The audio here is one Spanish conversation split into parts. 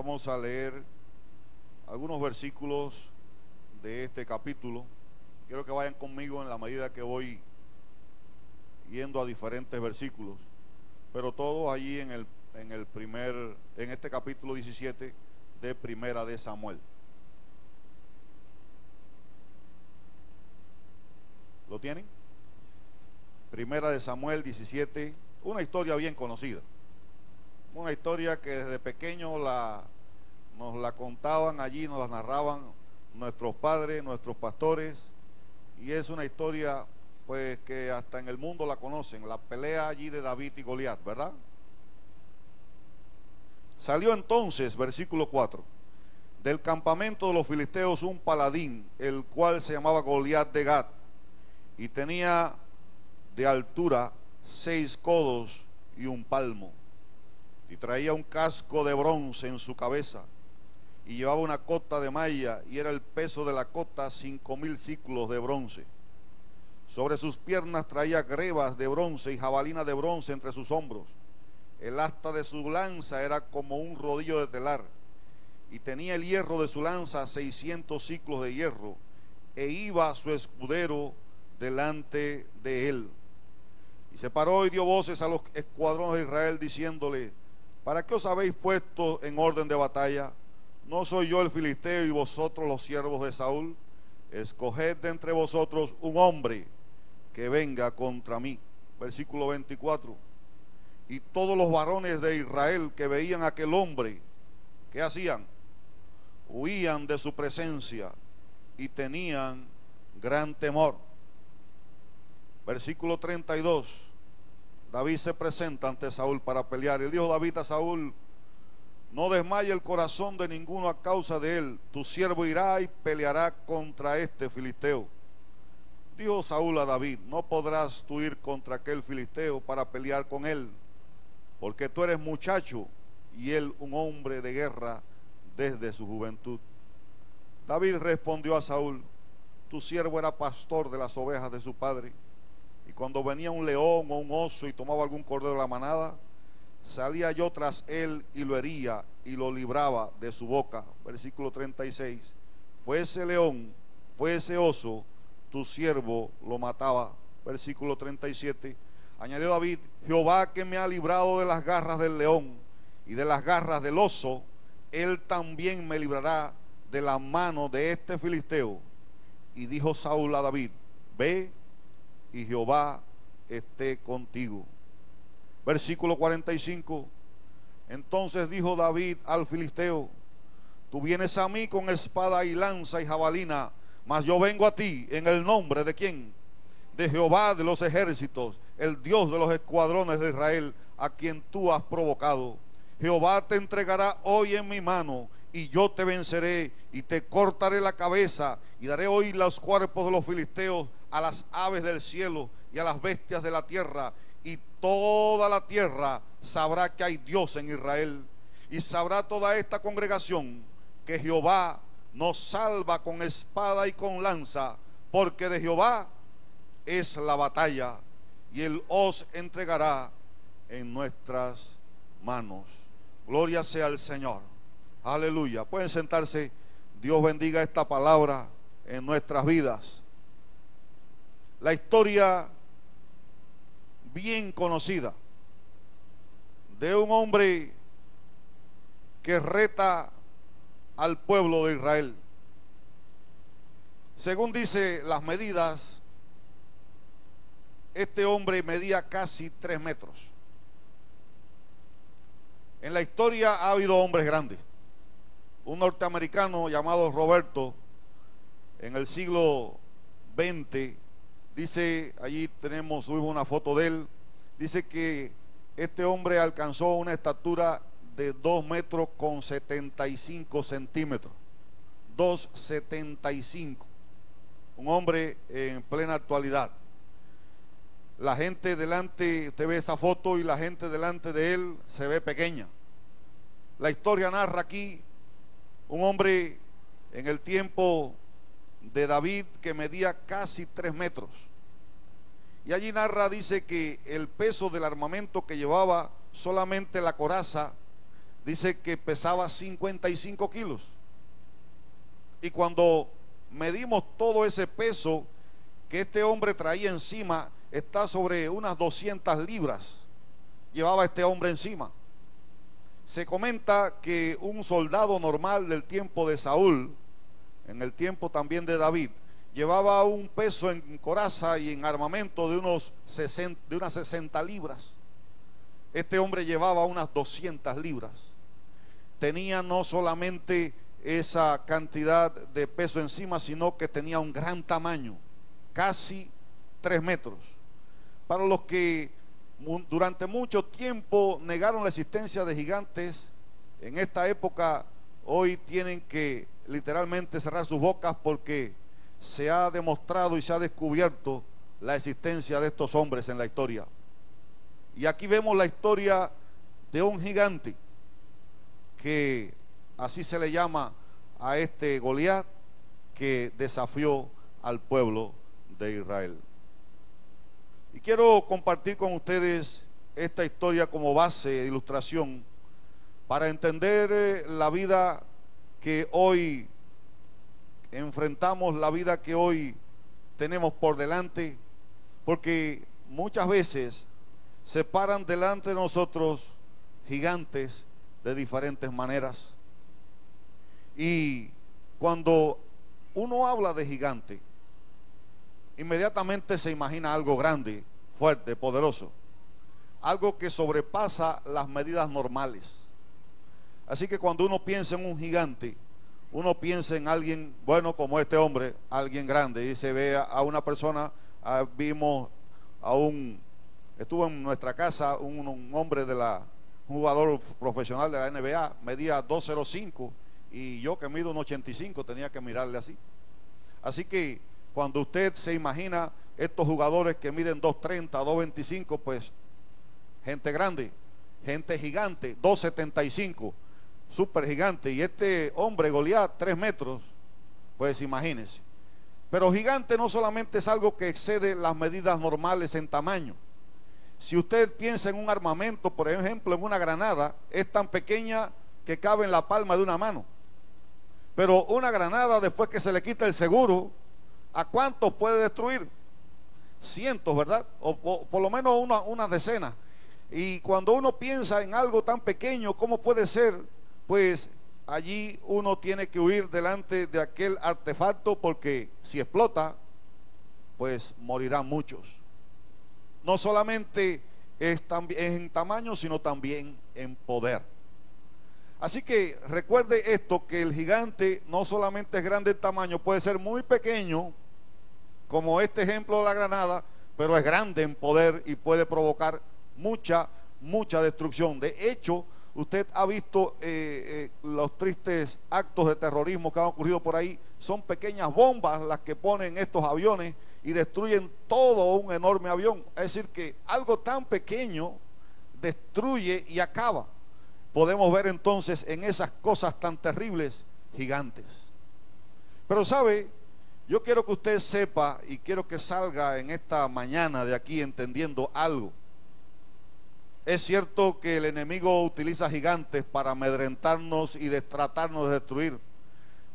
Vamos a leer algunos versículos de este capítulo. Quiero que vayan conmigo en la medida que voy yendo a diferentes versículos, pero todos allí en este capítulo 17 de Primera de Samuel. ¿Lo tienen? Primera de Samuel 17, una historia bien conocida. Una historia que desde pequeño nos la contaban allí, nos la narraban nuestros padres, nuestros pastores, y es una historia pues que hasta en el mundo la conocen, la pelea allí de David y Goliat, ¿verdad? Salió entonces, versículo 4, del campamento de los filisteos un paladín, el cual se llamaba Goliat de Gat, y tenía de altura 6 codos y un palmo, y traía un casco de bronce en su cabeza, y llevaba una cota de malla, y era el peso de la cota 5000 siclos de bronce. Sobre sus piernas traía grebas de bronce y jabalina de bronce entre sus hombros. El asta de su lanza era como un rodillo de telar, y tenía el hierro de su lanza 600 siclos de hierro, e iba su escudero delante de él. Y se paró y dio voces a los escuadrones de Israel, diciéndole: ¿para qué os habéis puesto en orden de batalla? ¿No soy yo el filisteo y vosotros los siervos de Saúl? Escoged de entre vosotros un hombre que venga contra mí. Versículo 24. Y todos los varones de Israel que veían a aquel hombre, ¿qué hacían? Huían de su presencia y tenían gran temor. Versículo 32. David se presenta ante Saúl para pelear. Y dijo David a Saúl: no desmaye el corazón de ninguno a causa de él. Tu siervo irá y peleará contra este filisteo. Dijo Saúl a David: no podrás tú ir contra aquel filisteo para pelear con él, porque tú eres muchacho y él un hombre de guerra desde su juventud. David respondió a Saúl: tu siervo era pastor de las ovejas de su padre, y cuando venía un león o un oso y tomaba algún cordero de la manada, salía yo tras él y lo hería y lo libraba de su boca. Versículo 36. Fue ese león, fue ese oso, tu siervo lo mataba. Versículo 37. Añadió David: Jehová, que me ha librado de las garras del león y de las garras del oso, él también me librará de la mano de este filisteo. Y dijo Saúl a David: ve, y Jehová esté contigo. Versículo 45. Entonces dijo David al filisteo: tú vienes a mí con espada y lanza y jabalina, mas yo vengo a ti en el nombre de ¿quién? De Jehová de los ejércitos, el Dios de los escuadrones de Israel, a quien tú has provocado. Jehová te entregará hoy en mi mano, y yo te venceré y te cortaré la cabeza, y daré hoy los cuerpos de los filisteos a las aves del cielo y a las bestias de la tierra, y toda la tierra sabrá que hay Dios en Israel. Y sabrá toda esta congregación que Jehová nos salva con espada y con lanza, porque de Jehová es la batalla, y él os entregará en nuestras manos. Gloria sea al Señor. Aleluya. Pueden sentarse. Dios bendiga esta palabra en nuestras vidas. La historia bien conocida de un hombre que reta al pueblo de Israel. Según dice las medidas, este hombre medía casi 3 metros. En la historia ha habido hombres grandes. Un norteamericano llamado Roberto, en el siglo XX, dice, allí subimos una foto de él, dice que este hombre alcanzó una estatura de 2 metros con 75 centímetros. 2,75. Un hombre en plena actualidad. La gente delante, usted ve esa foto y la gente delante de él se ve pequeña. La historia narra aquí un hombre en el tiempo de David que medía casi 3 metros. Y allí narra, dice que el peso del armamento que llevaba, solamente la coraza, dice que pesaba 55 kilos. Y cuando medimos todo ese peso que este hombre traía encima, está sobre unas 200 libras. Llevaba este hombre encima. Se comenta que un soldado normal del tiempo de Saúl, en el tiempo también de David, llevaba un peso en coraza y en armamento de unas 60 libras. Este hombre llevaba unas 200 libras. Tenía no solamente esa cantidad de peso encima, sino que tenía un gran tamaño, casi 3 metros. Para los que durante mucho tiempo negaron la existencia de gigantes, en esta época hoy tienen que literalmente cerrar sus bocas, porque se ha demostrado y se ha descubierto la existencia de estos hombres en la historia. Y aquí vemos la historia de un gigante, que así se le llama a este Goliat, que desafió al pueblo de Israel. Y quiero compartir con ustedes esta historia como base de ilustración para entender la vida que hoy enfrentamos, la vida que hoy tenemos por delante, porque muchas veces se paran delante de nosotros gigantes de diferentes maneras. Y cuando uno habla de gigante, inmediatamente se imagina algo grande, fuerte, poderoso, algo que sobrepasa las medidas normales. Así que cuando uno piensa en un gigante, uno piensa en alguien bueno como este hombre, alguien grande, y se ve a una persona. Vimos estuvo en nuestra casa un hombre un jugador profesional de la NBA, medía 2.05, y yo que mido 1.85 tenía que mirarle así. Así que cuando usted se imagina estos jugadores que miden 2.30, 2.25, pues gente grande, gente gigante, 2.75, súper gigante. Y este hombre Goliat, 3 metros, pues imagínense. Pero gigante no solamente es algo que excede las medidas normales en tamaño. Si usted piensa en un armamento, por ejemplo en una granada, es tan pequeña que cabe en la palma de una mano. Pero una granada, después que se le quita el seguro, ¿a cuántos puede destruir? Cientos, ¿verdad? O por lo menos unas decenas. Y cuando uno piensa en algo tan pequeño, ¿cómo puede ser? Pues allí uno tiene que huir delante de aquel artefacto, porque si explota, pues morirán muchos. No solamente es en tamaño, sino también en poder. Así que recuerde esto, que el gigante no solamente es grande en tamaño, puede ser muy pequeño, como este ejemplo de la granada, pero es grande en poder y puede provocar mucha destrucción. De hecho, usted ha visto los tristes actos de terrorismo que han ocurrido por ahí. Son pequeñas bombas las que ponen estos aviones y destruyen todo un enorme avión. Es decir, que algo tan pequeño destruye y acaba. Podemos ver entonces en esas cosas tan terribles gigantes. Pero sabe, yo quiero que usted sepa y quiero que salga en esta mañana de aquí entendiendo algo. Es cierto que el enemigo utiliza gigantes para amedrentarnos y tratarnos de destruir,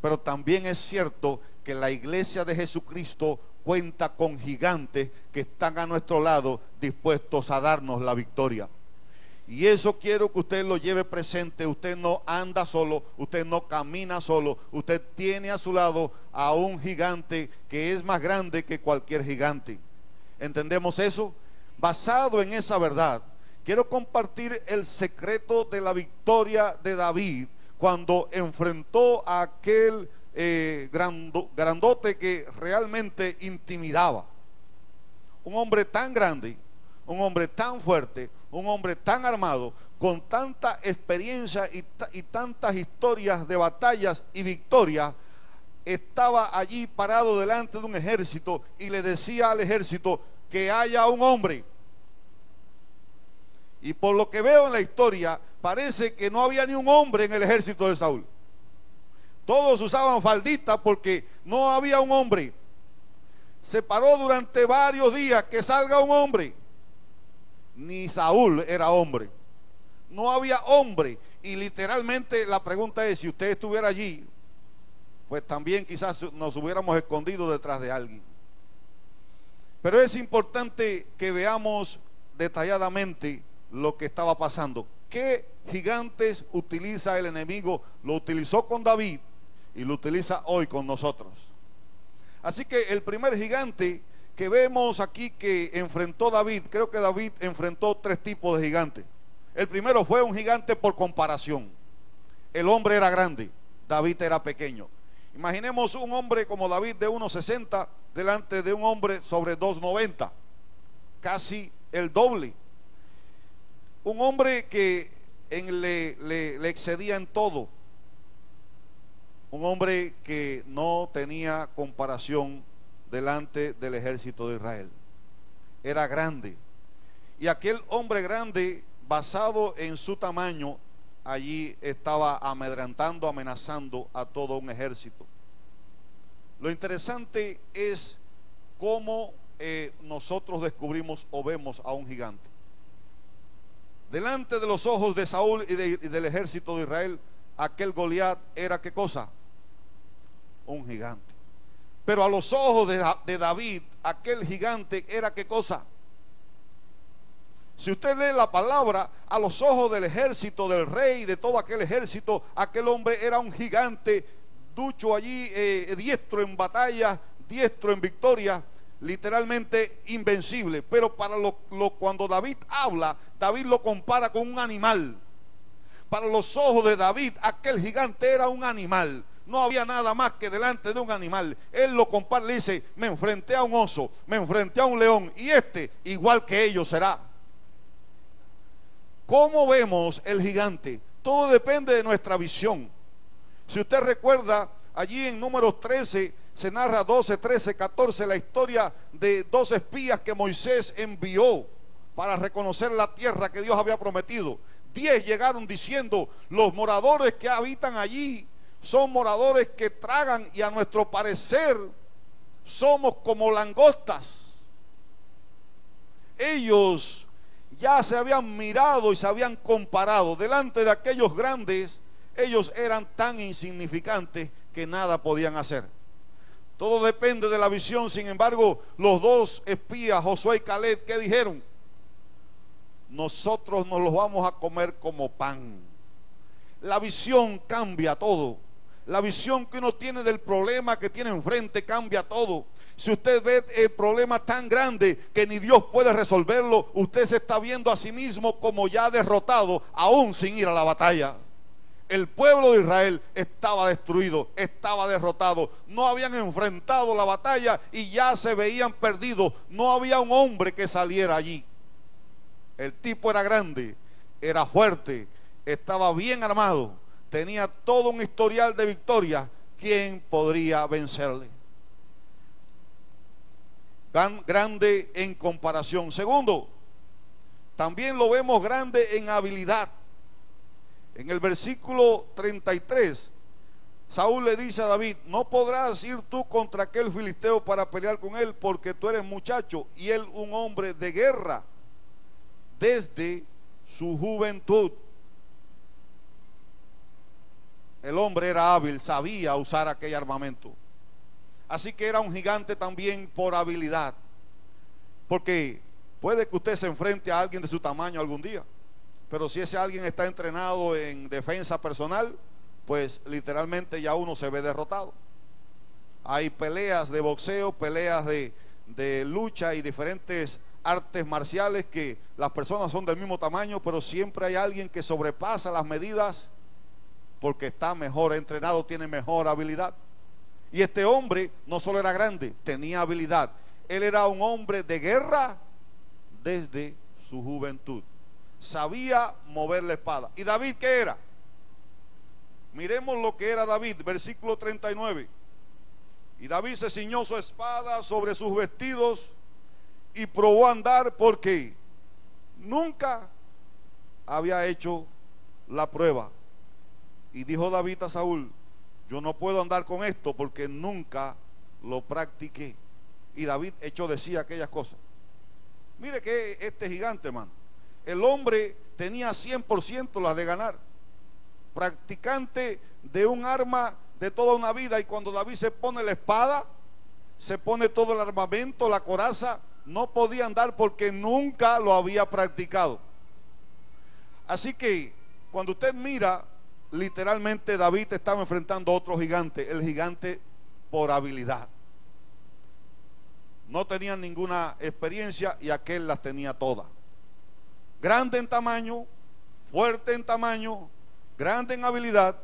pero también es cierto que la iglesia de Jesucristo cuenta con gigantes que están a nuestro lado, dispuestos a darnos la victoria. Y eso quiero que usted lo lleve presente. Usted no anda solo, usted no camina solo, usted tiene a su lado a un gigante que es más grande que cualquier gigante. ¿Entendemos eso? Basado en esa verdad, quiero compartir el secreto de la victoria de David cuando enfrentó a aquel grandote que realmente intimidaba. Un hombre tan grande, un hombre tan fuerte, un hombre tan armado, con tanta experiencia y tantas historias de batallas y victorias, estaba allí parado delante de un ejército y le decía al ejército que haya un hombre. Y por lo que veo en la historia, parece que no había ni un hombre en el ejército de Saúl. Todos usaban falditas porque no había un hombre. Se paró durante varios días, que salga un hombre. Ni Saúl era hombre. No había hombre. Y literalmente la pregunta es, si usted estuviera allí, pues también quizás nos hubiéramos escondido detrás de alguien. Pero es importante que veamos detalladamente lo que estaba pasando. ¿Qué gigantes utiliza el enemigo? Lo utilizó con David y lo utiliza hoy con nosotros. Así que el primer gigante que vemos aquí que enfrentó David, creo que David enfrentó 3 tipos de gigantes. El primero fue un gigante por comparación. El hombre era grande, David era pequeño. Imaginemos un hombre como David de 1,60 delante de un hombre sobre 2,90, casi el doble. Un hombre que le excedía en todo. Un hombre que no tenía comparación delante del ejército de Israel. Era grande. Y aquel hombre grande, basado en su tamaño, allí estaba amedrentando, amenazando a todo un ejército. Lo interesante es cómo nosotros descubrimos o vemos a un gigante. Delante de los ojos de Saúl y del ejército de Israel, aquel Goliat era ¿qué cosa? Un gigante. Pero a los ojos de David, aquel gigante era ¿qué cosa? Si usted lee la palabra, a los ojos del ejército, del rey, de todo aquel ejército, aquel hombre era un gigante, ducho allí, diestro en batalla, diestro en victoria, literalmente invencible. Pero para cuando David habla, David lo compara con un animal. Para los ojos de David, aquel gigante era un animal. No había nada más que delante de un animal. Él lo compara, le dice: me enfrenté a un oso, me enfrenté a un león, y igual que ellos será. ¿Cómo vemos el gigante? Todo depende de nuestra visión. Si usted recuerda, allí en Números 13 se narra 12, 13, 14 la historia de 2 espías que Moisés envió para reconocer la tierra que Dios había prometido. 10 llegaron diciendo: los moradores que habitan allí son moradores que tragan, y a nuestro parecer somos como langostas. Ellos ya se habían mirado y se habían comparado delante de aquellos grandes. Ellos eran tan insignificantes que nada podían hacer. Todo depende de la visión. Sin embargo, los 2 espías, Josué y Caleb, ¿qué dijeron? Nosotros nos los vamos a comer como pan. La visión cambia todo. La visión que uno tiene del problema que tiene enfrente cambia todo. Si usted ve el problema tan grande que ni Dios puede resolverlo, usted se está viendo a sí mismo como ya derrotado, aún sin ir a la batalla. El pueblo de Israel estaba destruido, estaba derrotado, no habían enfrentado la batalla y ya se veían perdidos. No había un hombre que saliera allí. El tipo era grande, era fuerte, estaba bien armado, tenía todo un historial de victoria. ¿Quién podría vencerle? Tan grande en comparación. Segundo, también lo vemos grande en habilidad. En el versículo 33, Saúl le dice a David: no podrás ir tú contra aquel filisteo para pelear con él, porque tú eres muchacho y él un hombre de guerra desde su juventud. El hombre era hábil, sabía usar aquel armamento. Así que era un gigante también por habilidad. Porque puede que usted se enfrente a alguien de su tamaño algún día, pero si ese alguien está entrenado en defensa personal, pues literalmente ya uno se ve derrotado. Hay peleas de boxeo, peleas de lucha y diferentes artes marciales que las personas son del mismo tamaño, pero siempre hay alguien que sobrepasa las medidas porque está mejor entrenado, tiene mejor habilidad. Y este hombre no solo era grande, tenía habilidad. Él era un hombre de guerra desde su juventud. Sabía mover la espada. ¿Y David qué era? Miremos lo que era David, versículo 39. Y David se ciñó su espada sobre sus vestidos y probó a andar, porque nunca había hecho la prueba. Y dijo David a Saúl: yo no puedo andar con esto porque nunca lo practiqué. Y David echó de sí aquellas cosas. Mire que este gigante, hermano, el hombre tenía 100% las de ganar. practicante de un arma de toda una vida, y cuando David se pone la espada, se pone todo el armamento, la coraza, no podía andar porque nunca lo había practicado. Así que cuando usted mira, literalmente David estaba enfrentando a otro gigante, el gigante por habilidad. No tenían ninguna experiencia y aquel las tenía todas. Grande en tamaño, fuerte en tamaño, grande en habilidad.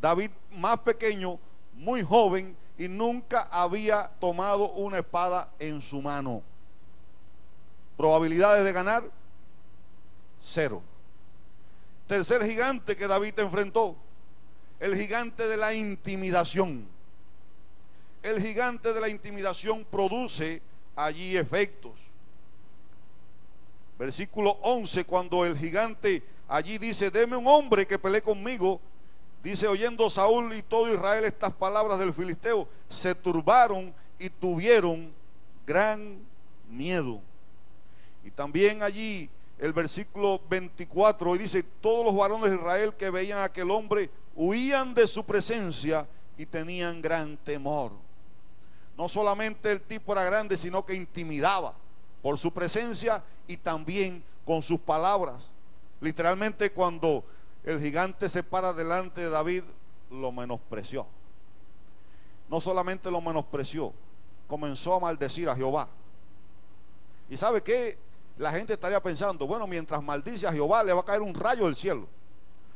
David más pequeño, muy joven, y nunca había tomado una espada en su mano. Probabilidades de ganar, 0. Tercer gigante que David enfrentó, el gigante de la intimidación. El gigante de la intimidación produce allí efectos. Versículo 11, cuando el gigante allí dice: deme un hombre que pelee conmigo. Dice: oyendo Saúl y todo Israel estas palabras del filisteo, se turbaron y tuvieron gran miedo. Y también allí el versículo 24, y dice: todos los varones de Israel que veían a aquel hombre huían de su presencia y tenían gran temor. No solamente el tipo era grande, sino que intimidaba por su presencia y también con sus palabras. Literalmente, cuando el gigante se para delante de David, lo menospreció. No solamente lo menospreció, comenzó a maldecir a Jehová. ¿Y sabe qué? La gente estaría pensando: bueno, mientras maldice a Jehová le va a caer un rayo del cielo.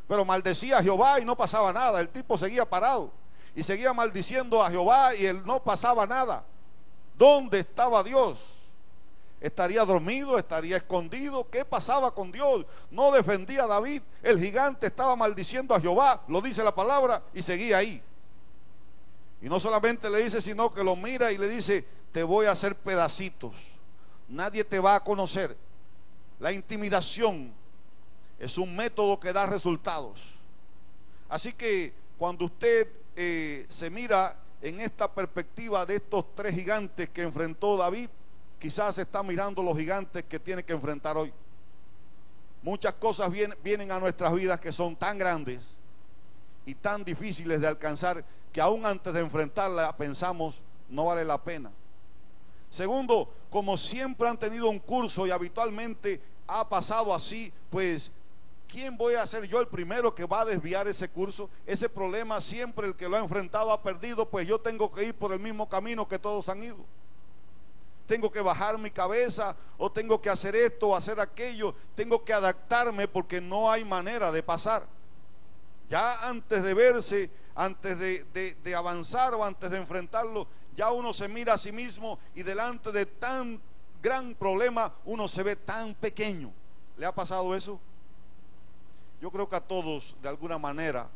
Pero maldecía a Jehová y no pasaba nada. El tipo seguía parado y seguía maldiciendo a Jehová y él no pasaba nada. ¿Dónde estaba Dios? ¿Estaría dormido? ¿Estaría escondido? ¿Qué pasaba con Dios? No defendía a David. El gigante estaba maldiciendo a Jehová, lo dice la palabra, y seguía ahí. Y no solamente le dice, sino que lo mira y le dice: te voy a hacer pedacitos, nadie te va a conocer. La intimidación es un método que da resultados. Así que cuando usted se mira en esta perspectiva de estos tres gigantes que enfrentó David, quizás está mirando los gigantes que tiene que enfrentar hoy. Muchas cosas vienen a nuestras vidas que son tan grandes y tan difíciles de alcanzar que aún antes de enfrentarlas pensamos: no vale la pena. Segundo, como siempre han tenido un curso y habitualmente ha pasado así, pues ¿quién voy a ser yo el primero que va a desviar ese curso? Ese problema siempre el que lo ha enfrentado ha perdido, pues yo tengo que ir por el mismo camino que todos han ido. Tengo que bajar mi cabeza, o tengo que hacer esto o hacer aquello. Tengo que adaptarme porque no hay manera de pasar. Ya antes de verse, antes de avanzar o antes de enfrentarlo, ya uno se mira a sí mismo y delante de tan gran problema uno se ve tan pequeño. ¿Le ha pasado eso? Yo creo que a todos, de alguna manera,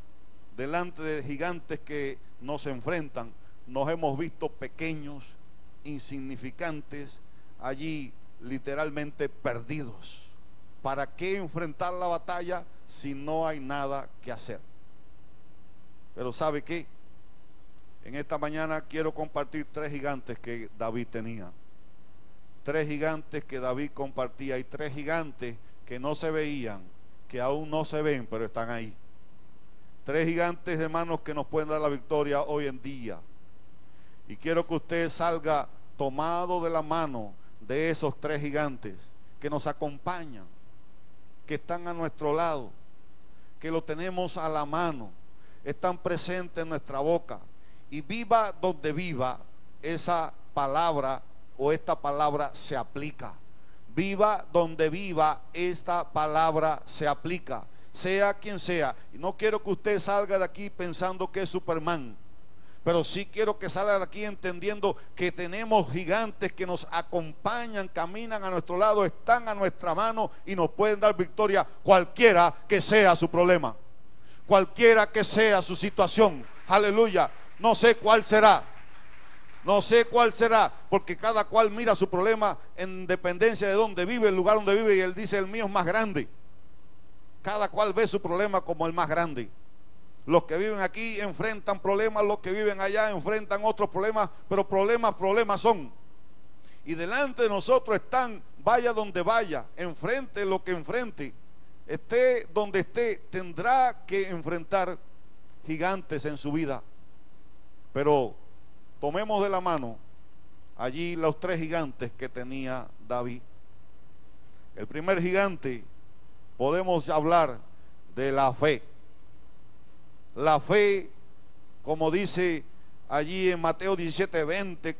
delante de gigantes que nos enfrentan, nos hemos visto pequeños, insignificantes, allí literalmente perdidos. ¿Para qué enfrentar la batalla si no hay nada que hacer? Pero ¿sabe qué? En esta mañana quiero compartir tres gigantes que David tenía. Tres gigantes que David compartía, y tres gigantes que no se veían, que aún no se ven, pero están ahí. Tres gigantes, hermanos, que nos pueden dar la victoria hoy en día. Y quiero que usted salga tomado de la mano de esos tres gigantes que nos acompañan, que están a nuestro lado, que lo tenemos a la mano, están presentes en nuestra boca. Y viva donde viva, esa palabra o esta palabra se aplica. Viva donde viva, esta palabra se aplica, sea quien sea. Y no quiero que usted salga de aquí pensando que es Superman, pero sí quiero que salga de aquí entendiendo que tenemos gigantes que nos acompañan, caminan a nuestro lado, están a nuestra mano y nos pueden dar victoria cualquiera que sea su problema, cualquiera que sea su situación. Aleluya. No sé cuál será. No sé cuál será, porque cada cual mira su problema en dependencia de dónde vive, el lugar donde vive, y él dice: el mío es más grande. Cada cual ve su problema como el más grande. Los que viven aquí enfrentan problemas, los que viven allá enfrentan otros problemas, pero problemas son. Y delante de nosotros están, vaya donde vaya, enfrente lo que enfrente, esté donde esté, tendrá que enfrentar gigantes en su vida. Pero tomemos de la mano allí los 3 gigantes que tenía David. El primer gigante, podemos hablar de la fe. La fe, como dice allí en Mateo 17:20,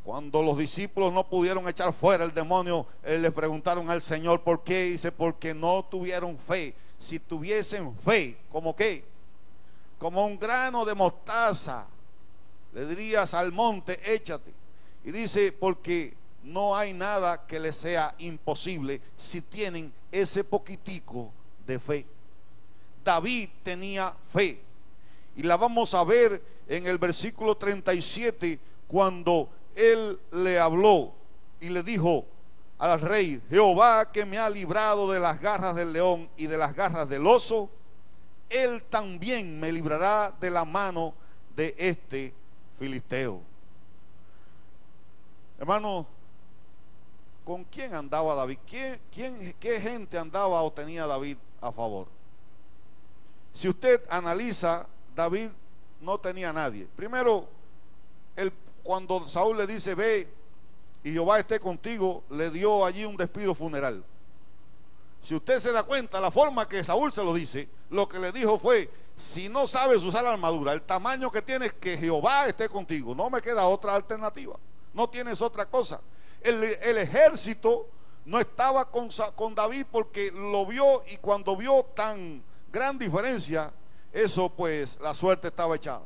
cuando los discípulos no pudieron echar fuera el demonio, le preguntaron al Señor por qué. Dice, porque no tuvieron fe. Si tuviesen fe, ¿como qué? Como un grano de mostaza, le dirías al monte, échate. Y dice, porque no hay nada que les sea imposible si tienen ese poquitico de fe. David tenía fe, y la vamos a ver en el versículo 37, cuando él le habló y le dijo al rey: Jehová, que me ha librado de las garras del león y de las garras del oso, él también me librará de la mano de este filisteo. Hermano, ¿con quién andaba David? ¿Qué gente andaba o tenía David a favor? Si usted analiza, David no tenía a nadie. Primero, cuando Saúl le dice, ve y Jehová esté contigo, le dio allí un despido funeral. Si usted se da cuenta, la forma que Saúl se lo dice, lo que le dijo fue: si no sabes usar la armadura, el tamaño que tienes, que Jehová esté contigo. No me queda otra alternativa, no tienes otra cosa. El ejército no estaba con David, porque lo vio, y cuando vio tan gran diferencia, eso pues la suerte estaba echada.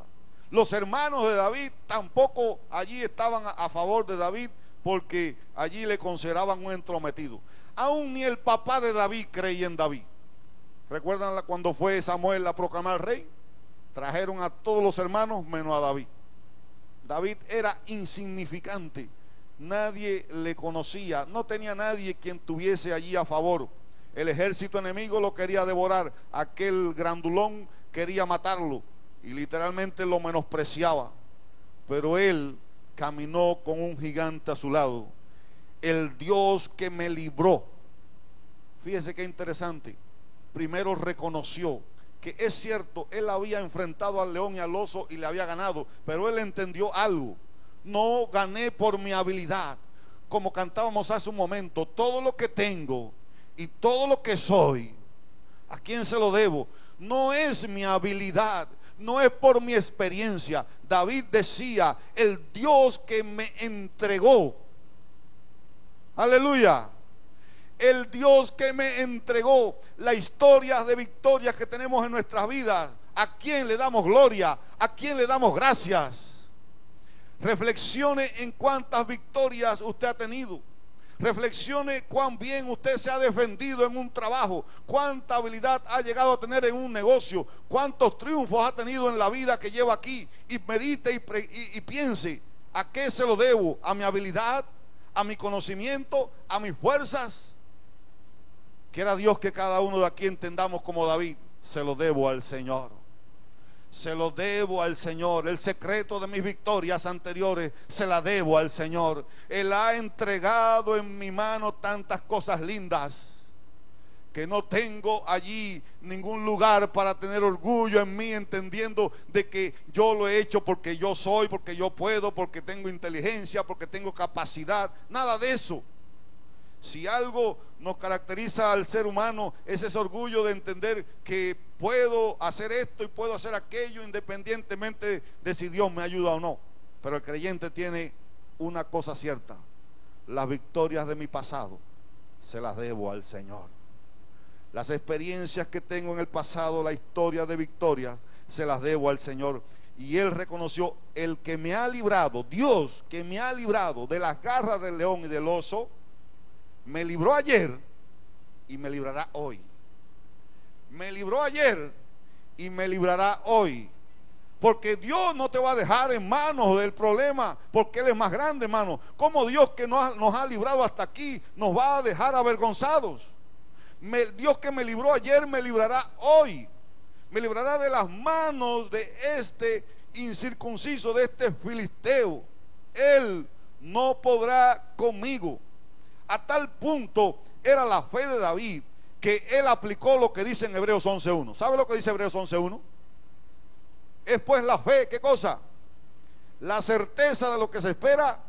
Los hermanos de David tampoco allí estaban a favor de David, porque allí le consideraban un entrometido. Aún ni el papá de David creía en David. ¿Recuerdan cuando fue Samuel a proclamar rey? Trajeron a todos los hermanos menos a David. David era insignificante, nadie le conocía, no tenía nadie quien tuviese allí a favor. El ejército enemigo lo quería devorar, aquel grandulón quería matarlo y literalmente lo menospreciaba. Pero él caminó con un gigante a su lado, el Dios que me libró. Fíjese qué interesante. Primero reconoció que es cierto, él había enfrentado al león y al oso y le había ganado, pero él entendió algo: no gané por mi habilidad. Como cantábamos hace un momento, todo lo que tengo y todo lo que soy, ¿a quién se lo debo? No es mi habilidad, no es por mi experiencia. David decía: el Dios que me entregó, aleluya, el Dios que me entregó. La historia de victorias que tenemos en nuestras vidas, ¿a quién le damos gloria? ¿A quién le damos gracias? Reflexione en cuántas victorias usted ha tenido. Reflexione cuán bien usted se ha defendido en un trabajo, cuánta habilidad ha llegado a tener en un negocio, cuántos triunfos ha tenido en la vida que lleva aquí. Y medite y piense: ¿a qué se lo debo? ¿A mi habilidad? ¿A mi conocimiento? ¿A mis fuerzas? Quiera Dios que cada uno de aquí entendamos como David: se lo debo al Señor. Se lo debo al Señor. El secreto de mis victorias anteriores se la debo al Señor. Él ha entregado en mi mano tantas cosas lindas que no tengo allí ningún lugar para tener orgullo en mí, entendiendo de que yo lo he hecho porque yo soy, porque yo puedo, porque tengo inteligencia, porque tengo capacidad. Nada de eso. Si algo nos caracteriza al ser humano, es ese orgullo de entender que puedo hacer esto y puedo hacer aquello, independientemente de si Dios me ayuda o no. Pero el creyente tiene una cosa cierta: las victorias de mi pasado se las debo al Señor. Las experiencias que tengo en el pasado, la historia de victoria, se las debo al Señor. Y él reconoció: el que me ha librado, Dios que me ha librado de las garras del león y del oso, me libró ayer y me librará hoy. Me libró ayer y me librará hoy. Porque Dios no te va a dejar en manos del problema, porque Él es más grande, hermano. ¿Cómo Dios que nos ha librado hasta aquí nos va a dejar avergonzados? Dios que me libró ayer me librará hoy. Me librará de las manos de este incircunciso, de este filisteo. Él no podrá conmigo. A tal punto era la fe de David que él aplicó lo que dice en Hebreos 11.1. ¿Sabe lo que dice Hebreos 11.1? Es pues la fe, ¿qué cosa? La certeza de lo que se espera,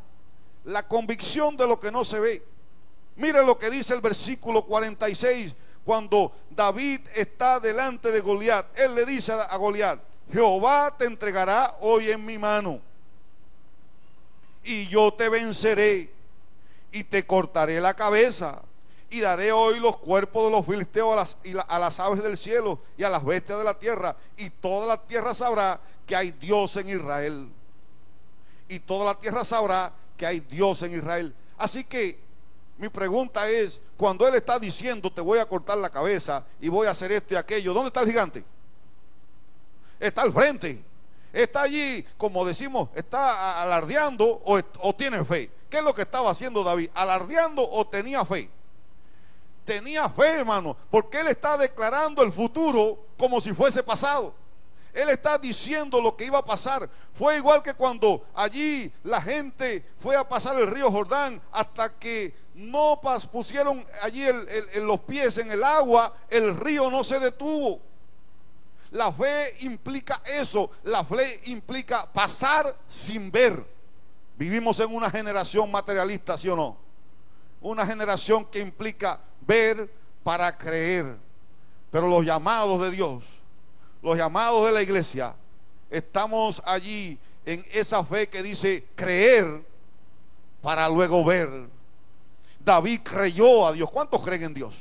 la convicción de lo que no se ve. Mire lo que dice el versículo 46, cuando David está delante de Goliat. Él le dice a Goliat: Jehová te entregará hoy en mi mano, y yo te venceré, y te cortaré la cabeza, y daré hoy los cuerpos de los filisteos a las aves del cielo y a las bestias de la tierra, y toda la tierra sabrá que hay Dios en Israel. Y toda la tierra sabrá que hay Dios en Israel. Así que mi pregunta es, cuando él está diciendo te voy a cortar la cabeza y voy a hacer esto y aquello, ¿dónde está el gigante? Está al frente, está allí, como decimos, está alardeando o tiene fe. ¿Qué es lo que estaba haciendo David? ¿Alardeando o tenía fe? Tenía fe, hermano, porque él está declarando el futuro como si fuese pasado. Él está diciendo lo que iba a pasar. Fue igual que cuando allí la gente fue a pasar el río Jordán, hasta que no pusieron allí los pies en el agua, el río no se detuvo. La fe implica eso. La fe implica pasar sin ver. Vivimos en una generación materialista, ¿sí o no? Una generación que implica ver para creer. Pero los llamados de Dios, los llamados de la iglesia, estamos allí en esa fe que dice creer para luego ver. David creyó a Dios. ¿Cuántos creen en Dios?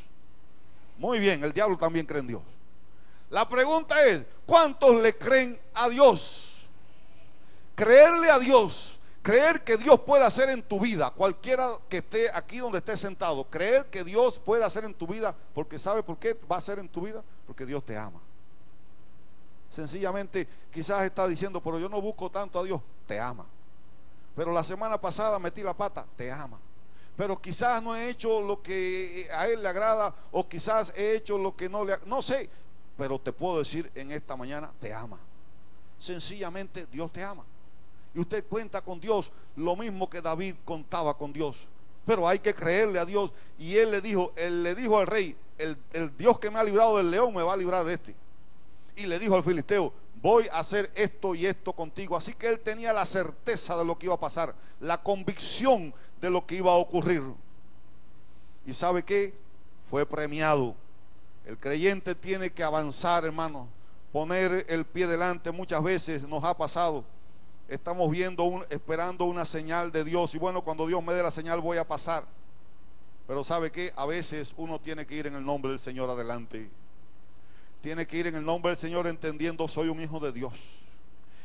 Muy bien, el diablo también cree en Dios. La pregunta es, ¿cuántos le creen a Dios? Creerle a Dios, creer que Dios puede hacer en tu vida, cualquiera que esté aquí donde esté sentado, creer que Dios puede hacer en tu vida, porque ¿sabe por qué va a hacer en tu vida? Porque Dios te ama. Sencillamente quizás está diciendo, pero yo no busco tanto a Dios. Te ama. Pero la semana pasada metí la pata. Te ama. Pero quizás no he hecho lo que a Él le agrada, o quizás he hecho lo que no le agrada, no sé. Pero te puedo decir en esta mañana, te ama. Sencillamente Dios te ama. Y usted cuenta con Dios lo mismo que David contaba con Dios. Pero hay que creerle a Dios. Y él le dijo al rey, el Dios que me ha librado del león me va a librar de este. Y le dijo al filisteo, voy a hacer esto y esto contigo. Así que él tenía la certeza de lo que iba a pasar, la convicción de lo que iba a ocurrir. ¿Y sabe qué? Fue premiado. El creyente tiene que avanzar, hermano, poner el pie delante. Muchas veces nos ha pasado, estamos esperando una señal de Dios, y bueno, cuando Dios me dé la señal voy a pasar. Pero ¿sabe qué? A veces uno tiene que ir en el nombre del Señor adelante. Tiene que ir en el nombre del Señor entendiendo, soy un hijo de Dios.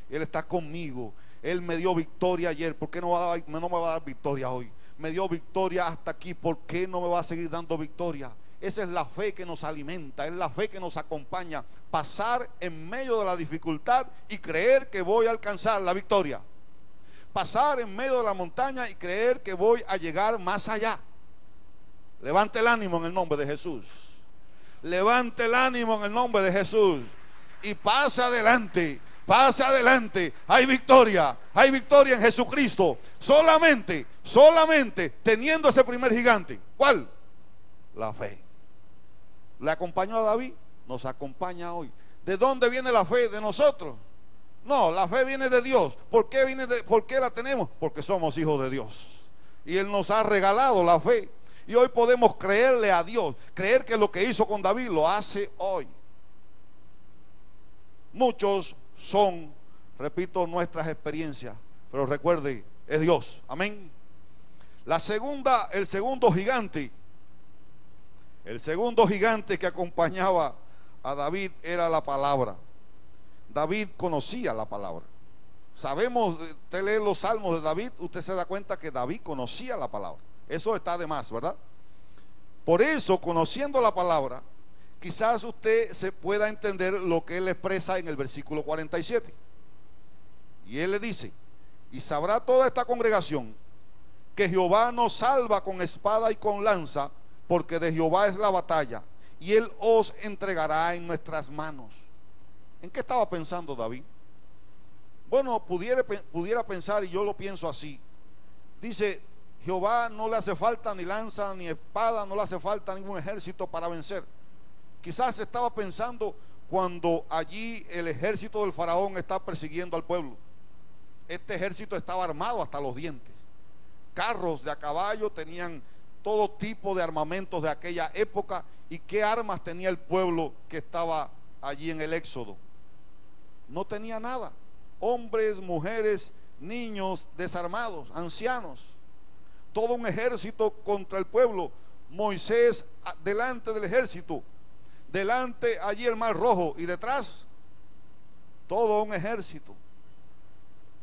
Él está conmigo. Él me dio victoria ayer. ¿Por qué no me va a dar victoria hoy? Me dio victoria hasta aquí. ¿Por qué no me va a seguir dando victoria? Esa es la fe que nos alimenta. Es la fe que nos acompaña. Pasar en medio de la dificultad y creer que voy a alcanzar la victoria. Pasar en medio de la montaña y creer que voy a llegar más allá. Levante el ánimo en el nombre de Jesús. Levante el ánimo en el nombre de Jesús y pase adelante, pase adelante. Hay victoria en Jesucristo. Solamente teniendo ese primer gigante. ¿Cuál? La fe. ¿Le acompañó a David? Nos acompaña hoy. ¿De dónde viene la fe? ¿De nosotros? No, la fe viene de Dios. ¿Por qué la tenemos? Porque somos hijos de Dios y Él nos ha regalado la fe. Y hoy podemos creerle a Dios, creer que lo que hizo con David lo hace hoy. Muchos son, repito, nuestras experiencias, pero recuerde, es Dios. Amén. El segundo gigante que acompañaba a David era la palabra. David conocía la palabra. Sabemos, usted lee los salmos de David, usted se da cuenta que David conocía la palabra. Eso está de más, ¿verdad? Por eso, conociendo la palabra, quizás usted se pueda entender lo que él expresa en el versículo 47. Y él le dice, y sabrá toda esta congregación que Jehová nos salva con espada y con lanza, porque de Jehová es la batalla, y Él os entregará en nuestras manos. ¿En qué estaba pensando David? Bueno, pudiera pensar, y yo lo pienso así. Dice, Jehová no le hace falta ni lanza ni espada, no le hace falta ningún ejército para vencer. Quizás estaba pensando cuando allí el ejército del faraón está persiguiendo al pueblo. Este ejército estaba armado hasta los dientes. Carros de a caballo, tenían todo tipo de armamentos de aquella época. ¿Y qué armas tenía el pueblo que estaba allí en el Éxodo? No tenía nada. Hombres, mujeres, niños desarmados, ancianos. Todo un ejército contra el pueblo. Moisés delante del ejército, delante allí el mar rojo y detrás todo un ejército.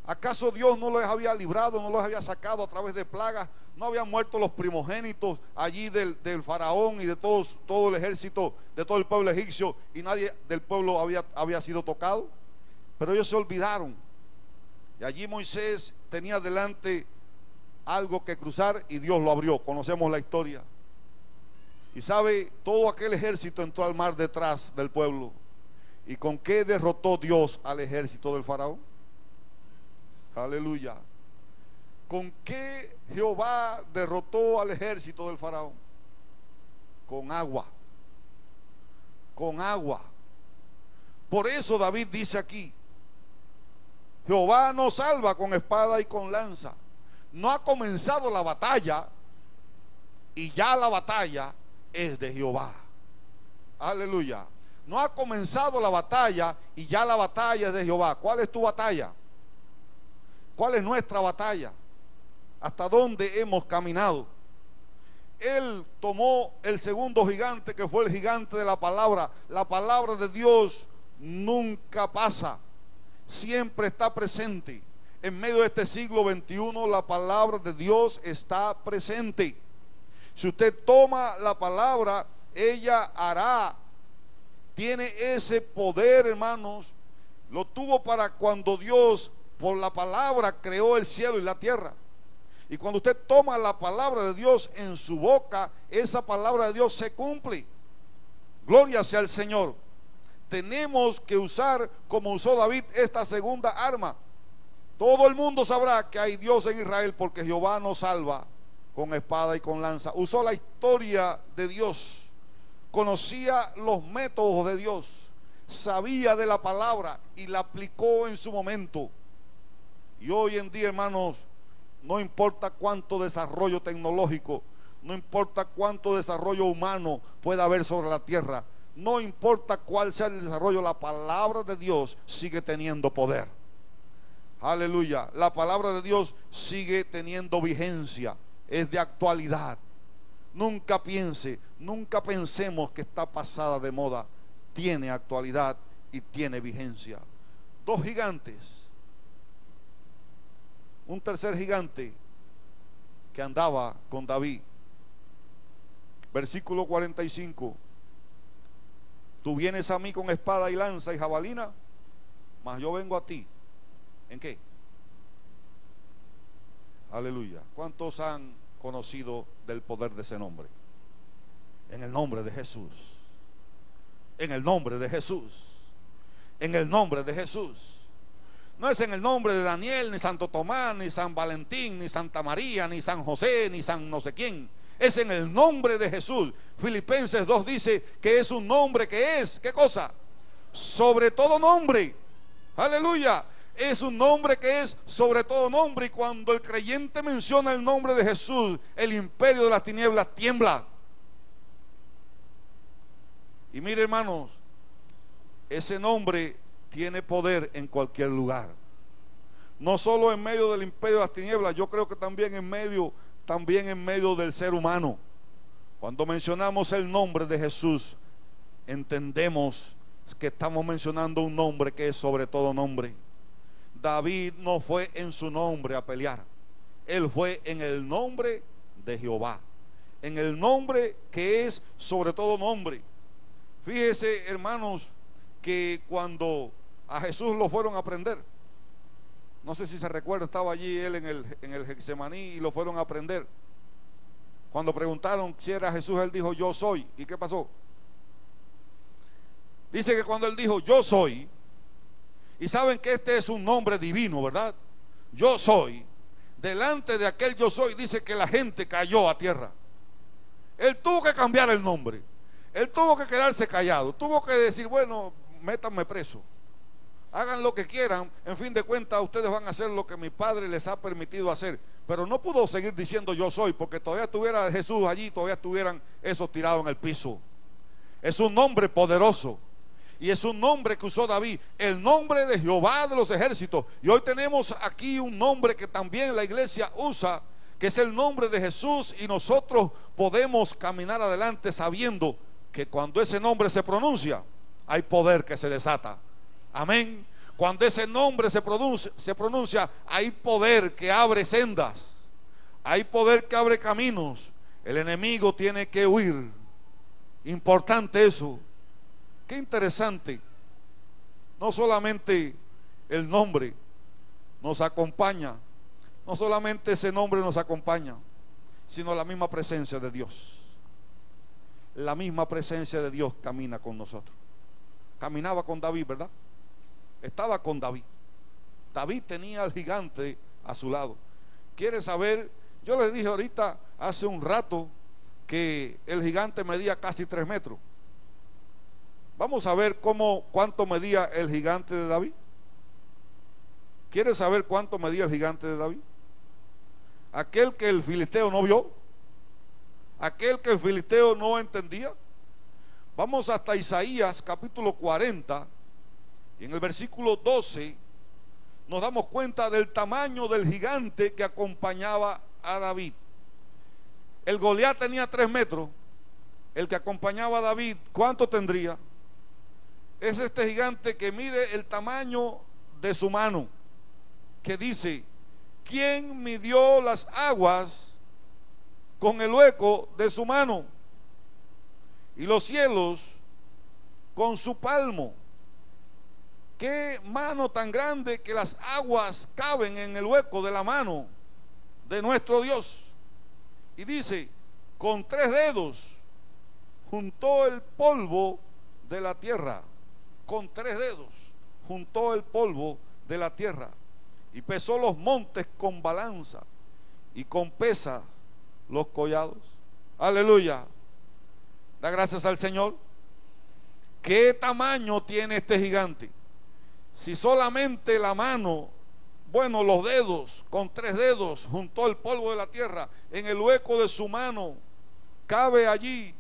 ¿Acaso Dios no los había librado, no los había sacado a través de plagas? ¿No habían muerto los primogénitos allí del faraón y de todo el ejército, de todo el pueblo egipcio, y nadie del pueblo había sido tocado? Pero ellos se olvidaron. Y allí Moisés tenía delante algo que cruzar y Dios lo abrió. Conocemos la historia. Y sabe, todo aquel ejército entró al mar detrás del pueblo. ¿Y con qué derrotó Dios al ejército del faraón? Aleluya. ¿Con qué Jehová derrotó al ejército del faraón? Con agua. Con agua. Por eso David dice aquí: Jehová nos salva con espada y con lanza. No ha comenzado la batalla y ya la batalla es de Jehová. Aleluya. No ha comenzado la batalla y ya la batalla es de Jehová. ¿Cuál es tu batalla? ¿Cuál es nuestra batalla? ¿Hasta dónde hemos caminado? Él tomó el segundo gigante, que fue el gigante de la palabra. La palabra de Dios nunca pasa, siempre está presente. En medio de este siglo XXI la palabra de Dios está presente. Si usted toma la palabra, ella hará. Tiene ese poder, hermanos. Lo tuvo para cuando Dios por la palabra creó el cielo y la tierra. Y cuando usted toma la palabra de Dios en su boca, esa palabra de Dios se cumple. Gloria sea al Señor. Tenemos que usar, como usó David, esta segunda arma. Todo el mundo sabrá que hay Dios en Israel, porque Jehová nos salva con espada y con lanza. Usó la historia de Dios, conocía los métodos de Dios, sabía de la palabra y la aplicó en su momento. Y hoy en día, hermanos, no importa cuánto desarrollo tecnológico, no importa cuánto desarrollo humano pueda haber sobre la tierra, no importa cuál sea el desarrollo, la palabra de Dios sigue teniendo poder. Aleluya. La palabra de Dios sigue teniendo vigencia, es de actualidad. Nunca piense, nunca pensemos que está pasada de moda. Tiene actualidad y tiene vigencia. Dos gigantes, un tercer gigante que andaba con David. Versículo 45. Tú vienes a mí con espada y lanza y jabalina, mas yo vengo a ti. ¿En qué? Aleluya. ¿Cuántos han conocido del poder de ese nombre? En el nombre de Jesús. En el nombre de Jesús. En el nombre de Jesús. No es en el nombre de Daniel, ni Santo Tomás, ni San Valentín, ni Santa María, ni San José, ni San no sé quién. Es en el nombre de Jesús. Filipenses 2 dice que es un nombre que es, ¿qué cosa? Sobre todo nombre. Aleluya. Es un nombre que es sobre todo nombre. Y cuando el creyente menciona el nombre de Jesús, el imperio de las tinieblas tiembla. Y mire, hermanos, ese nombre tiene poder en cualquier lugar. No solo en medio del imperio de las tinieblas, yo creo que también en medio del ser humano. Cuando mencionamos el nombre de Jesús, entendemos que estamos mencionando un nombre que es sobre todo nombre. David no fue en su nombre a pelear, él fue en el nombre de Jehová, en el nombre que es sobre todo nombre. Fíjese, hermanos, que cuando a Jesús lo fueron a prender, no sé si se recuerda, estaba allí él en el Getsemaní y lo fueron a prender. Cuando preguntaron si era Jesús, él dijo: yo soy. ¿Y qué pasó? Dice que cuando él dijo yo soy, y saben que este es un nombre divino, ¿verdad? Yo soy. Delante de aquel yo soy, dice que la gente cayó a tierra. Él tuvo que cambiar el nombre. Él tuvo que quedarse callado, tuvo que decir, bueno, métanme preso, hagan lo que quieran, en fin de cuentas ustedes van a hacer lo que mi Padre les ha permitido hacer. Pero no pudo seguir diciendo yo soy, porque todavía estuviera Jesús allí, todavía estuvieran esos tirados en el piso. Es un nombre poderoso, y es un nombre que usó David, el nombre de Jehová de los ejércitos. Y hoy tenemos aquí un nombre que también la iglesia usa, que es el nombre de Jesús, y nosotros podemos caminar adelante sabiendo que cuando ese nombre se pronuncia, hay poder que se desata. Amén. Cuando ese nombre se pronuncia, hay poder que abre sendas, hay poder que abre caminos. El enemigo tiene que huir. Importante eso. Qué interesante. No solamente el nombre nos acompaña, no solamente ese nombre nos acompaña, sino la misma presencia de Dios. La misma presencia de Dios camina con nosotros. Caminaba con David, ¿verdad? Estaba con David. David tenía al gigante a su lado. ¿Quiere saber? Yo le dije ahorita, hace un rato, que el gigante medía casi 3 metros. Vamos a ver cuánto medía el gigante de David. ¿Quiere saber cuánto medía el gigante de David? Aquel que el filisteo no vio, aquel que el filisteo no entendía. Vamos hasta Isaías capítulo 40, y en el versículo 12 nos damos cuenta del tamaño del gigante que acompañaba a David. El Goliat tenía 3 metros. El que acompañaba a David, ¿cuánto tendría? Es este gigante que mide el tamaño de su mano, que dice: ¿quién midió las aguas con el hueco de su mano, y los cielos con su palmo? Qué mano tan grande que las aguas caben en el hueco de la mano de nuestro Dios. Y dice: con 3 dedos juntó el polvo de la tierra. Con 3 dedos juntó el polvo de la tierra, y pesó los montes con balanza, y con pesa los collados. Aleluya. Da gracias al Señor. ¿Qué tamaño tiene este gigante? Si solamente la mano, bueno, los dedos, con 3 dedos juntó el polvo de la tierra, en el hueco de su mano cabe allí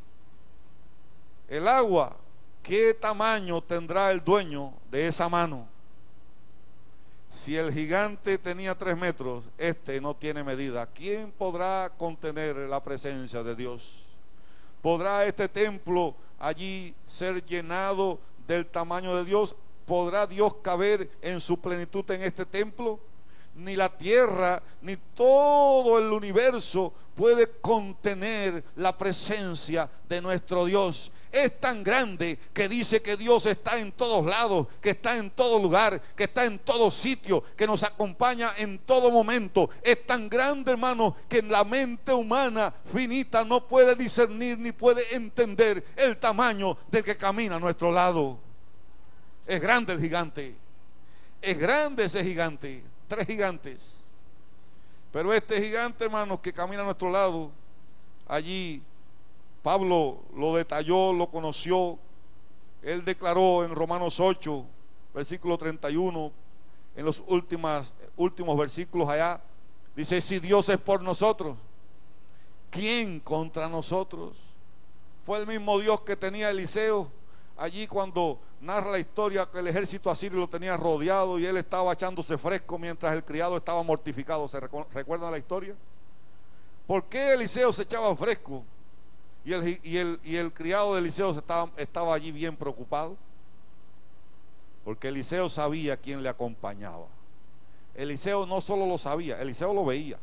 el agua, ¿qué tamaño tendrá el dueño de esa mano? Si el gigante tenía 3 metros, este no tiene medida. ¿Quién podrá contener la presencia de Dios? ¿Podrá este templo allí ser llenado del tamaño de Dios? ¿Podrá Dios caber en su plenitud en este templo? Ni la tierra, ni todo el universo puede contener la presencia de nuestro Dios. Es tan grande que dice que Dios está en todos lados, que está en todo lugar, que está en todo sitio, que nos acompaña en todo momento. Es tan grande, hermano, que la mente humana finita no puede discernir ni puede entender el tamaño del que camina a nuestro lado. Es grande el gigante, es grande ese gigante. 3 gigantes. Pero este gigante, hermanos, que camina a nuestro lado, allí Pablo lo detalló, lo conoció. Él declaró en Romanos 8, versículo 31, en los últimos versículos allá, dice: si Dios es por nosotros, ¿quién contra nosotros? Fue el mismo Dios que tenía Eliseo allí cuando narra la historia, que el ejército asirio lo tenía rodeado y él estaba echándose fresco mientras el criado estaba mortificado. ¿Se recuerdan la historia? ¿Por qué Eliseo se echaba fresco y el criado de Eliseo estaba allí bien preocupado? Porque Eliseo sabía quién le acompañaba. Eliseo no solo lo sabía, Eliseo lo veía.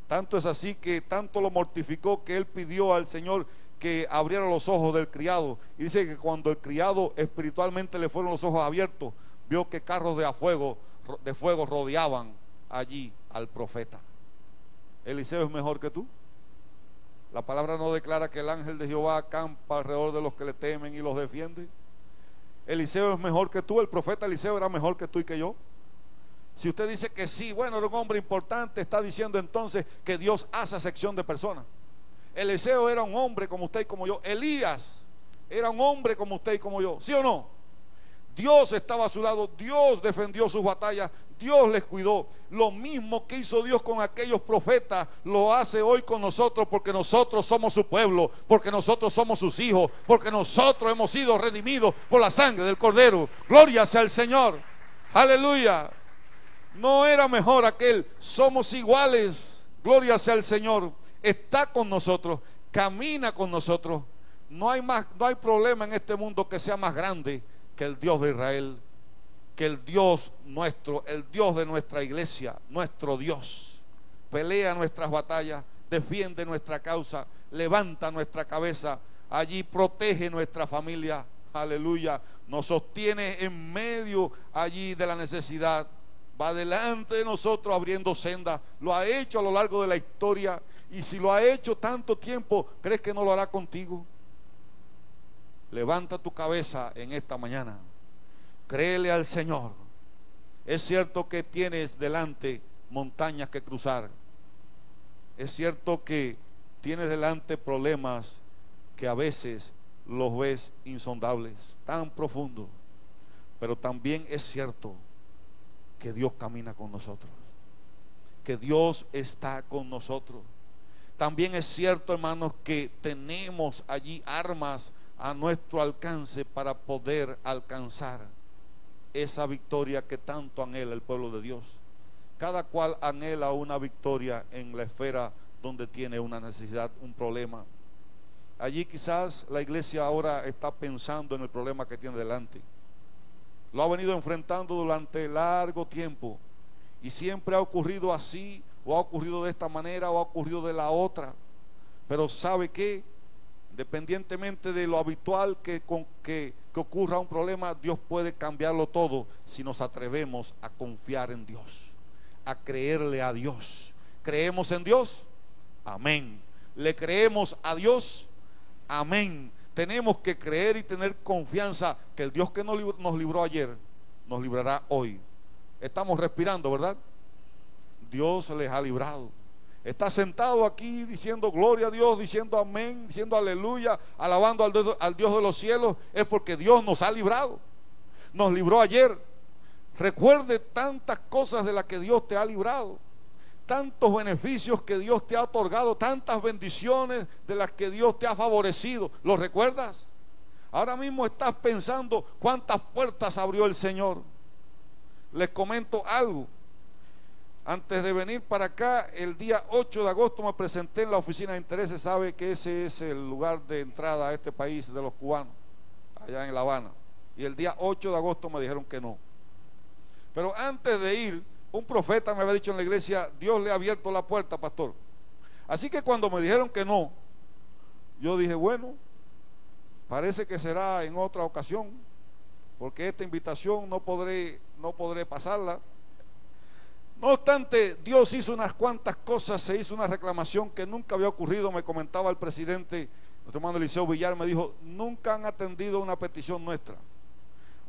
Tanto es así que tanto lo mortificó que él pidió al Señor que abriera los ojos del criado, y dice que cuando el criado espiritualmente le fueron los ojos abiertos, vio que carros de fuego rodeaban allí al profeta. Eliseo es mejor que tú. La palabra no declara que el ángel de Jehová acampa alrededor de los que le temen y los defiende. Eliseo es mejor que tú. El profeta Eliseo era mejor que tú y que yo. Si usted dice que sí, bueno, era un hombre importante, está diciendo entonces que Dios hace acepción de personas. Eliseo era un hombre como usted y como yo. Elías era un hombre como usted y como yo. ¿Sí o no? Dios estaba a su lado, Dios defendió sus batallas, Dios les cuidó. Lo mismo que hizo Dios con aquellos profetas, lo hace hoy con nosotros, porque nosotros somos su pueblo, porque nosotros somos sus hijos, porque nosotros hemos sido redimidos por la sangre del Cordero. Gloria sea al Señor. Aleluya. No era mejor aquel, somos iguales. Gloria sea al Señor. Está con nosotros, camina con nosotros. No hay problema en este mundo que sea más grande que el Dios de Israel, que el Dios nuestro, el Dios de nuestra iglesia, nuestro Dios. Pelea nuestras batallas, defiende nuestra causa, levanta nuestra cabeza, allí protege nuestra familia, aleluya, nos sostiene en medio allí de la necesidad, va delante de nosotros abriendo sendas, lo ha hecho a lo largo de la historia, y si lo ha hecho tanto tiempo, ¿crees que no lo hará contigo? Levanta tu cabeza en esta mañana, créele al Señor. Es cierto que tienes delante montañas que cruzar, es cierto que tienes delante problemas que a veces los ves insondables, tan profundos, pero también es cierto que Dios camina con nosotros, que Dios está con nosotros. También es cierto, hermanos, que tenemos allí armas a nuestro alcance para poder alcanzar esa victoria que tanto anhela el pueblo de Dios. Cada cual anhela una victoria en la esfera donde tiene una necesidad, un problema. Allí quizás la iglesia ahora está pensando en el problema que tiene delante. Lo ha venido enfrentando durante largo tiempo y siempre ha ocurrido así, o ha ocurrido de esta manera, o ha ocurrido de la otra. Pero ¿sabe qué? Independientemente de lo habitual que ocurra un problema, Dios puede cambiarlo todo si nos atrevemos a confiar en Dios, a creerle a Dios. ¿Creemos en Dios? Amén. ¿Le creemos a Dios? Amén. Tenemos que creer y tener confianza que el Dios que nos libró ayer, nos librará hoy. Estamos respirando, ¿verdad? Dios les ha librado. Está sentado aquí diciendo gloria a Dios, diciendo amén, diciendo aleluya, alabando al Dios de los cielos. Es porque Dios nos ha librado. Nos libró ayer. Recuerde tantas cosas de las que Dios te ha librado, tantos beneficios que Dios te ha otorgado, tantas bendiciones de las que Dios te ha favorecido. ¿Lo recuerdas? Ahora mismo estás pensando cuántas puertas abrió el Señor. Les comento algo. Antes de venir para acá, el día 8 de agosto me presenté en la oficina de intereses. Sabe que ese es el lugar de entrada a este país de los cubanos, allá en La Habana. Y el día 8 de agosto me dijeron que no. Pero antes de ir, un profeta me había dicho en la iglesia: Dios le ha abierto la puerta, pastor. Así que cuando me dijeron que no, yo dije, bueno, parece que será en otra ocasión, porque esta invitación no podré pasarla. No obstante, Dios hizo unas cuantas cosas, se hizo una reclamación que nunca había ocurrido. Me comentaba el presidente, nuestro hermano Eliseo Villar, me dijo: nunca han atendido una petición nuestra.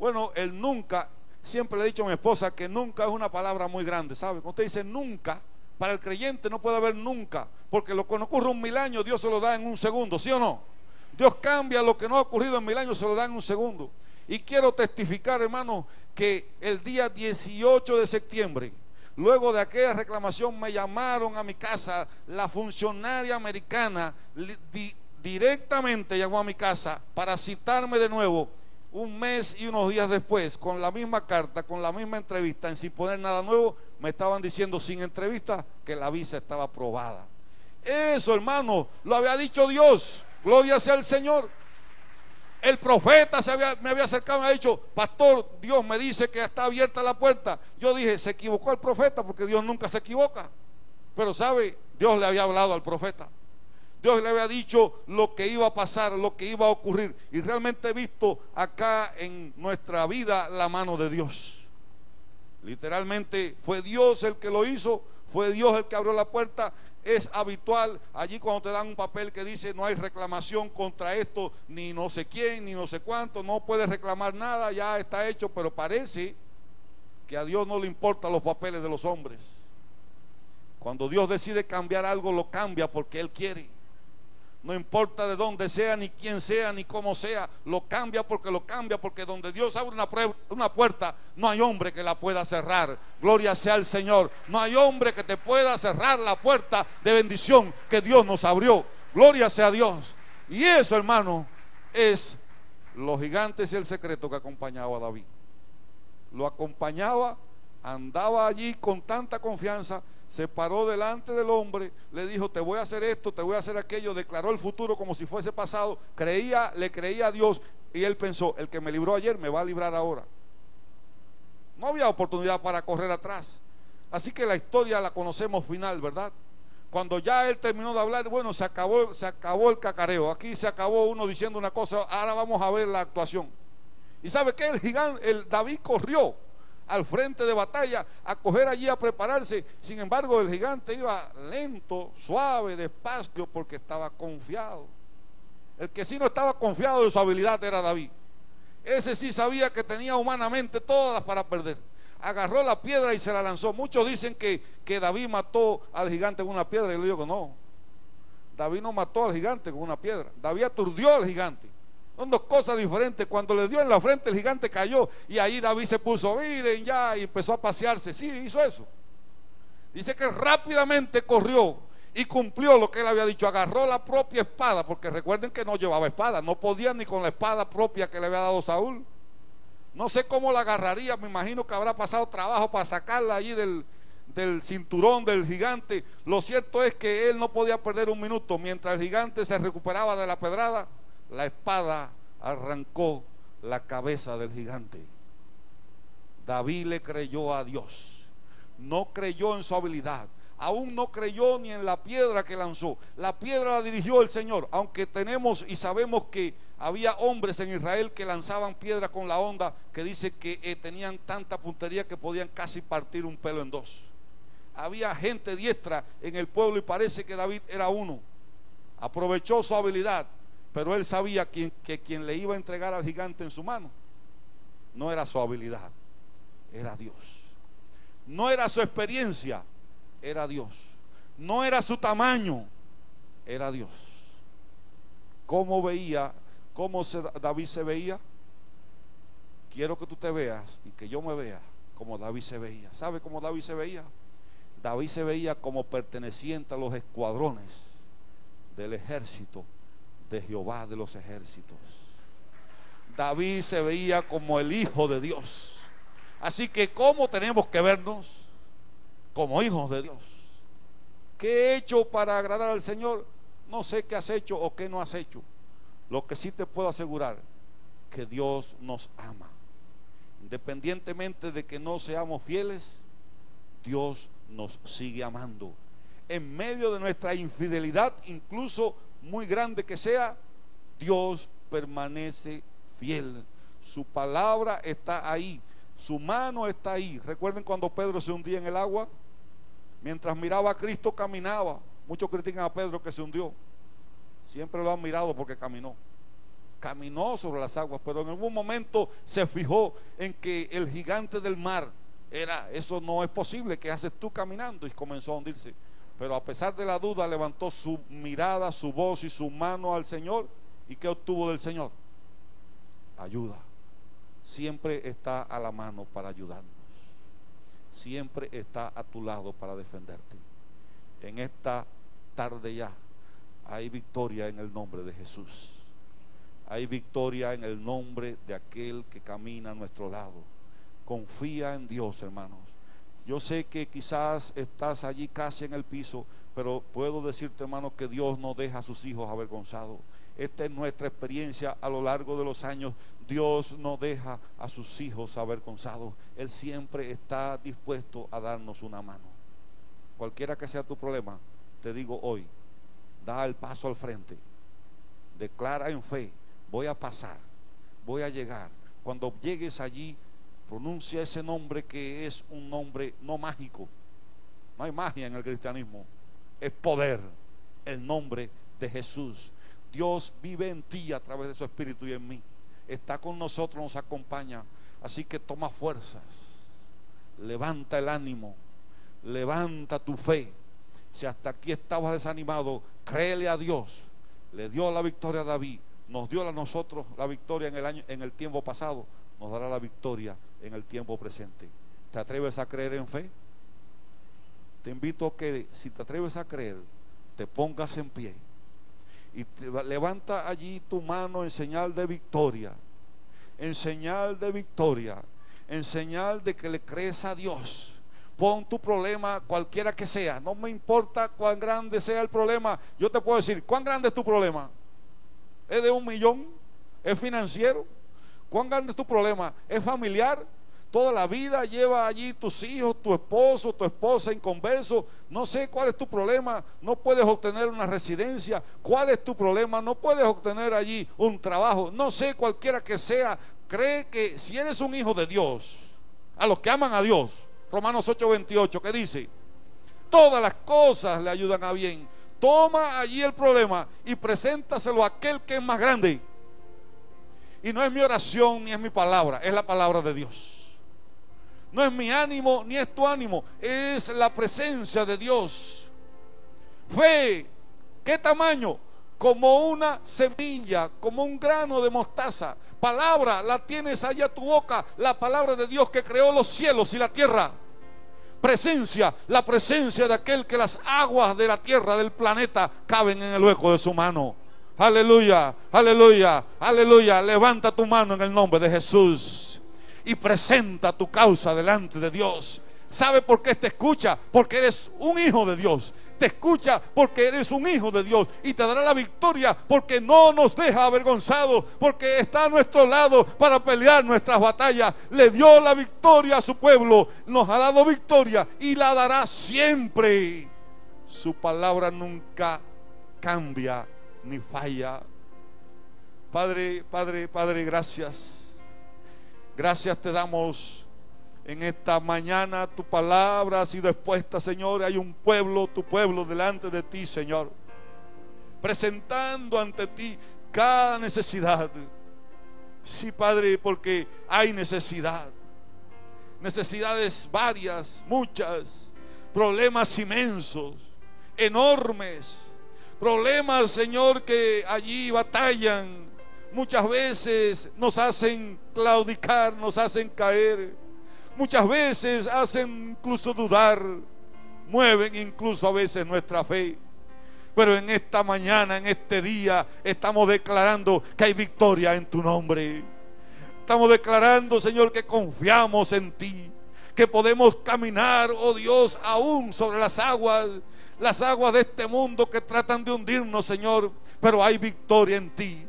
Bueno, el nunca, siempre le he dicho a mi esposa que nunca es una palabra muy grande, ¿sabe? Cuando usted dice nunca, para el creyente no puede haber nunca, porque lo que no ocurre en 1000 años, Dios se lo da en un segundo, ¿sí o no? Dios cambia lo que no ha ocurrido en 1000 años, se lo da en un segundo. Y quiero testificar, hermano, que el día 18 de septiembre, luego de aquella reclamación, me llamaron a mi casa, la funcionaria americana directamente llamó a mi casa para citarme de nuevo un mes y unos días después, con la misma carta, con la misma entrevista, sin poner nada nuevo. Me estaban diciendo sin entrevista que la visa estaba aprobada. Eso, hermano, lo había dicho Dios. Gloria sea al Señor. El profeta me había acercado y me había dicho: pastor, Dios me dice que está abierta la puerta. Yo dije: se equivocó el profeta, porque Dios nunca se equivoca. Pero sabe, Dios le había hablado al profeta. Dios le había dicho lo que iba a pasar, lo que iba a ocurrir. Y realmente he visto acá en nuestra vida la mano de Dios. Literalmente fue Dios el que lo hizo, fue Dios el que abrió la puerta. Es habitual allí cuando te dan un papel que dice: no hay reclamación contra esto, ni no sé quién, ni no sé cuánto, no puedes reclamar nada, ya está hecho. Pero parece que a Dios no le importan los papeles de los hombres. Cuando Dios decide cambiar algo, lo cambia porque Él quiere. No importa de dónde sea, ni quién sea, ni cómo sea, lo cambia, porque donde Dios abre una puerta, no hay hombre que la pueda cerrar. Gloria sea al Señor. No hay hombre que te pueda cerrar la puerta de bendición que Dios nos abrió. Gloria sea a Dios. Y eso, hermano, es los gigantes y el secreto que acompañaba a David. Lo acompañaba, andaba allí con tanta confianza. Se paró delante del hombre, le dijo: te voy a hacer esto, te voy a hacer aquello. Declaró el futuro como si fuese pasado. Le creía a Dios, y él pensó: el que me libró ayer me va a librar ahora. No había oportunidad para correr atrás. Así que la historia la conocemos final, ¿verdad? Cuando ya él terminó de hablar, bueno, se acabó el cacareo. Aquí se acabó uno diciendo una cosa, ahora vamos a ver la actuación. ¿Y sabe qué? El David corrió al frente de batalla a coger allí, a prepararse. Sin embargo, el gigante iba lento, suave, despacio, porque estaba confiado. El que sí no estaba confiado de su habilidad era David. Ese sí sabía que tenía humanamente todas para perder. Agarró la piedra y se la lanzó. Muchos dicen que David mató al gigante con una piedra. Y yo digo: no, David no mató al gigante con una piedra. David aturdió al gigante. Son dos cosas diferentes. Cuando le dio en la frente, el gigante cayó, y ahí David se puso: miren ya, y empezó a pasearse. Sí, hizo eso. Dice que rápidamente corrió y cumplió lo que él había dicho. Agarró la propia espada, porque recuerden que no llevaba espada, no podía ni con la espada propia que le había dado Saúl. No sé cómo la agarraría. Me imagino que habrá pasado trabajo para sacarla allí del cinturón del gigante. Lo cierto es que él no podía perder un minuto. Mientras el gigante se recuperaba de la pedrada, la espada arrancó la cabeza del gigante. David le creyó a Dios. No creyó en su habilidad. Aún no creyó ni en la piedra que lanzó. La piedra la dirigió el Señor. Aunque tenemos y sabemos que había hombres en Israel que lanzaban piedra con la honda, que dice que tenían tanta puntería que podían casi partir un pelo en dos. Había gente diestra en el pueblo, y parece que David era uno. Aprovechó su habilidad, pero él sabía que quien le iba a entregar al gigante en su mano no era su habilidad, era Dios. No era su experiencia, era Dios. No era su tamaño, era Dios. ¿Cómo David se veía? Quiero que tú te veas y que yo me vea como David se veía. ¿Sabe cómo David se veía? David se veía como perteneciente a los escuadrones del ejército de Jehová de los ejércitos. David se veía como el Hijo de Dios. Así que, ¿cómo tenemos que vernos? Como hijos de Dios. ¿Qué he hecho para agradar al Señor? No sé qué has hecho o qué no has hecho. Lo que sí te puedo asegurar, que Dios nos ama. Independientemente de que no seamos fieles, Dios nos sigue amando. En medio de nuestra infidelidad, incluso muy grande que sea, Dios permanece fiel. Su palabra está ahí, su mano está ahí. Recuerden cuando Pedro se hundía en el agua, mientras miraba a Cristo caminaba. Muchos critican a Pedro que se hundió. Siempre lo han mirado porque caminó sobre las aguas, pero en algún momento se fijó en que el gigante del mar eso no es posible. ¿Qué haces tú caminando? Y comenzó a hundirse. Pero a pesar de la duda, levantó su mirada, su voz y su mano al Señor. ¿Y qué obtuvo del Señor? Ayuda. Siempre está a la mano para ayudarnos. Siempre está a tu lado para defenderte. En esta tarde ya hay victoria en el nombre de Jesús. Hay victoria en el nombre de aquel que camina a nuestro lado. Confía en Dios, hermanos. Yo sé que quizás estás allí casi en el piso, pero puedo decirte, hermano, que Dios no deja a sus hijos avergonzados. Esta es nuestra experiencia a lo largo de los años. Dios no deja a sus hijos avergonzados. Él siempre está dispuesto a darnos una mano. Cualquiera que sea tu problema, te digo hoy, da el paso al frente. Declara en fe: voy a pasar, voy a llegar. Cuando llegues allí, pronuncia ese nombre, que es un nombre no mágico. No hay magia en el cristianismo, es poder. El nombre de Jesús. Dios vive en ti a través de su Espíritu y en mí. Está con nosotros, nos acompaña. Así que toma fuerzas, levanta el ánimo, levanta tu fe. Si hasta aquí estabas desanimado, créele a Dios le dio la victoria a David, nos dio a nosotros la victoria en el tiempo pasado, nos dará la victoria en el tiempo presente. ¿Te atreves a creer en fe? Te invito a que, si te atreves a creer, te pongas en pie y levanta allí tu mano en señal de victoria, en señal de victoria, en señal de que le crees a Dios. Pon tu problema, cualquiera que sea, no me importa cuán grande sea el problema. Yo te puedo decir, ¿cuán grande es tu problema? ¿Es de 1 millón? ¿Es financiero? ¿Cuán grande es tu problema? ¿Es familiar? Toda la vida lleva allí tus hijos, tu esposo, tu esposa inconverso. No sé cuál es tu problema. No puedes obtener una residencia. ¿Cuál es tu problema? No puedes obtener allí un trabajo. No sé, cualquiera que sea. Cree que si eres un hijo de Dios, a los que aman a Dios, Romanos 8:28, que dice: todas las cosas le ayudan a bien. Toma allí el problema y preséntaselo a aquel que es más grande. Y no es mi oración ni es mi palabra, es la palabra de Dios. No es mi ánimo ni es tu ánimo, es la presencia de Dios. Fe, ¿qué tamaño? Como una semilla, como un grano de mostaza. Palabra, la tienes allá a tu boca, la palabra de Dios que creó los cielos y la tierra. Presencia, la presencia de aquel que las aguas de la tierra, del planeta, caben en el hueco de su mano. Aleluya, aleluya, aleluya. Levanta tu mano en el nombre de Jesús y presenta tu causa delante de Dios. ¿Sabe por qué te escucha? Porque eres un hijo de Dios. Te escucha porque eres un hijo de Dios y te dará la victoria, porque no nos deja avergonzados, porque está a nuestro lado para pelear nuestras batallas. Le dio la victoria a su pueblo, nos ha dado victoria y la dará siempre. Su palabra nunca cambia ni falla. Padre, Padre, Padre, gracias. Gracias te damos. En esta mañana tu palabra ha sido expuesta, Señor. Hay un pueblo, tu pueblo delante de ti, Señor, presentando ante ti cada necesidad. Sí, Padre, porque hay necesidades varias, muchas, problemas inmensos, enormes, problemas, Señor, que allí batallan, muchas veces nos hacen claudicar, nos hacen caer. Muchas veces hacen incluso dudar, mueven incluso a veces nuestra fe. Pero en esta mañana, en este día, estamos declarando que hay victoria en tu nombre. Estamos declarando, Señor, que confiamos en ti, que podemos caminar, oh Dios, aún sobre las aguas de este mundo que tratan de hundirnos, Señor. Pero hay victoria en ti,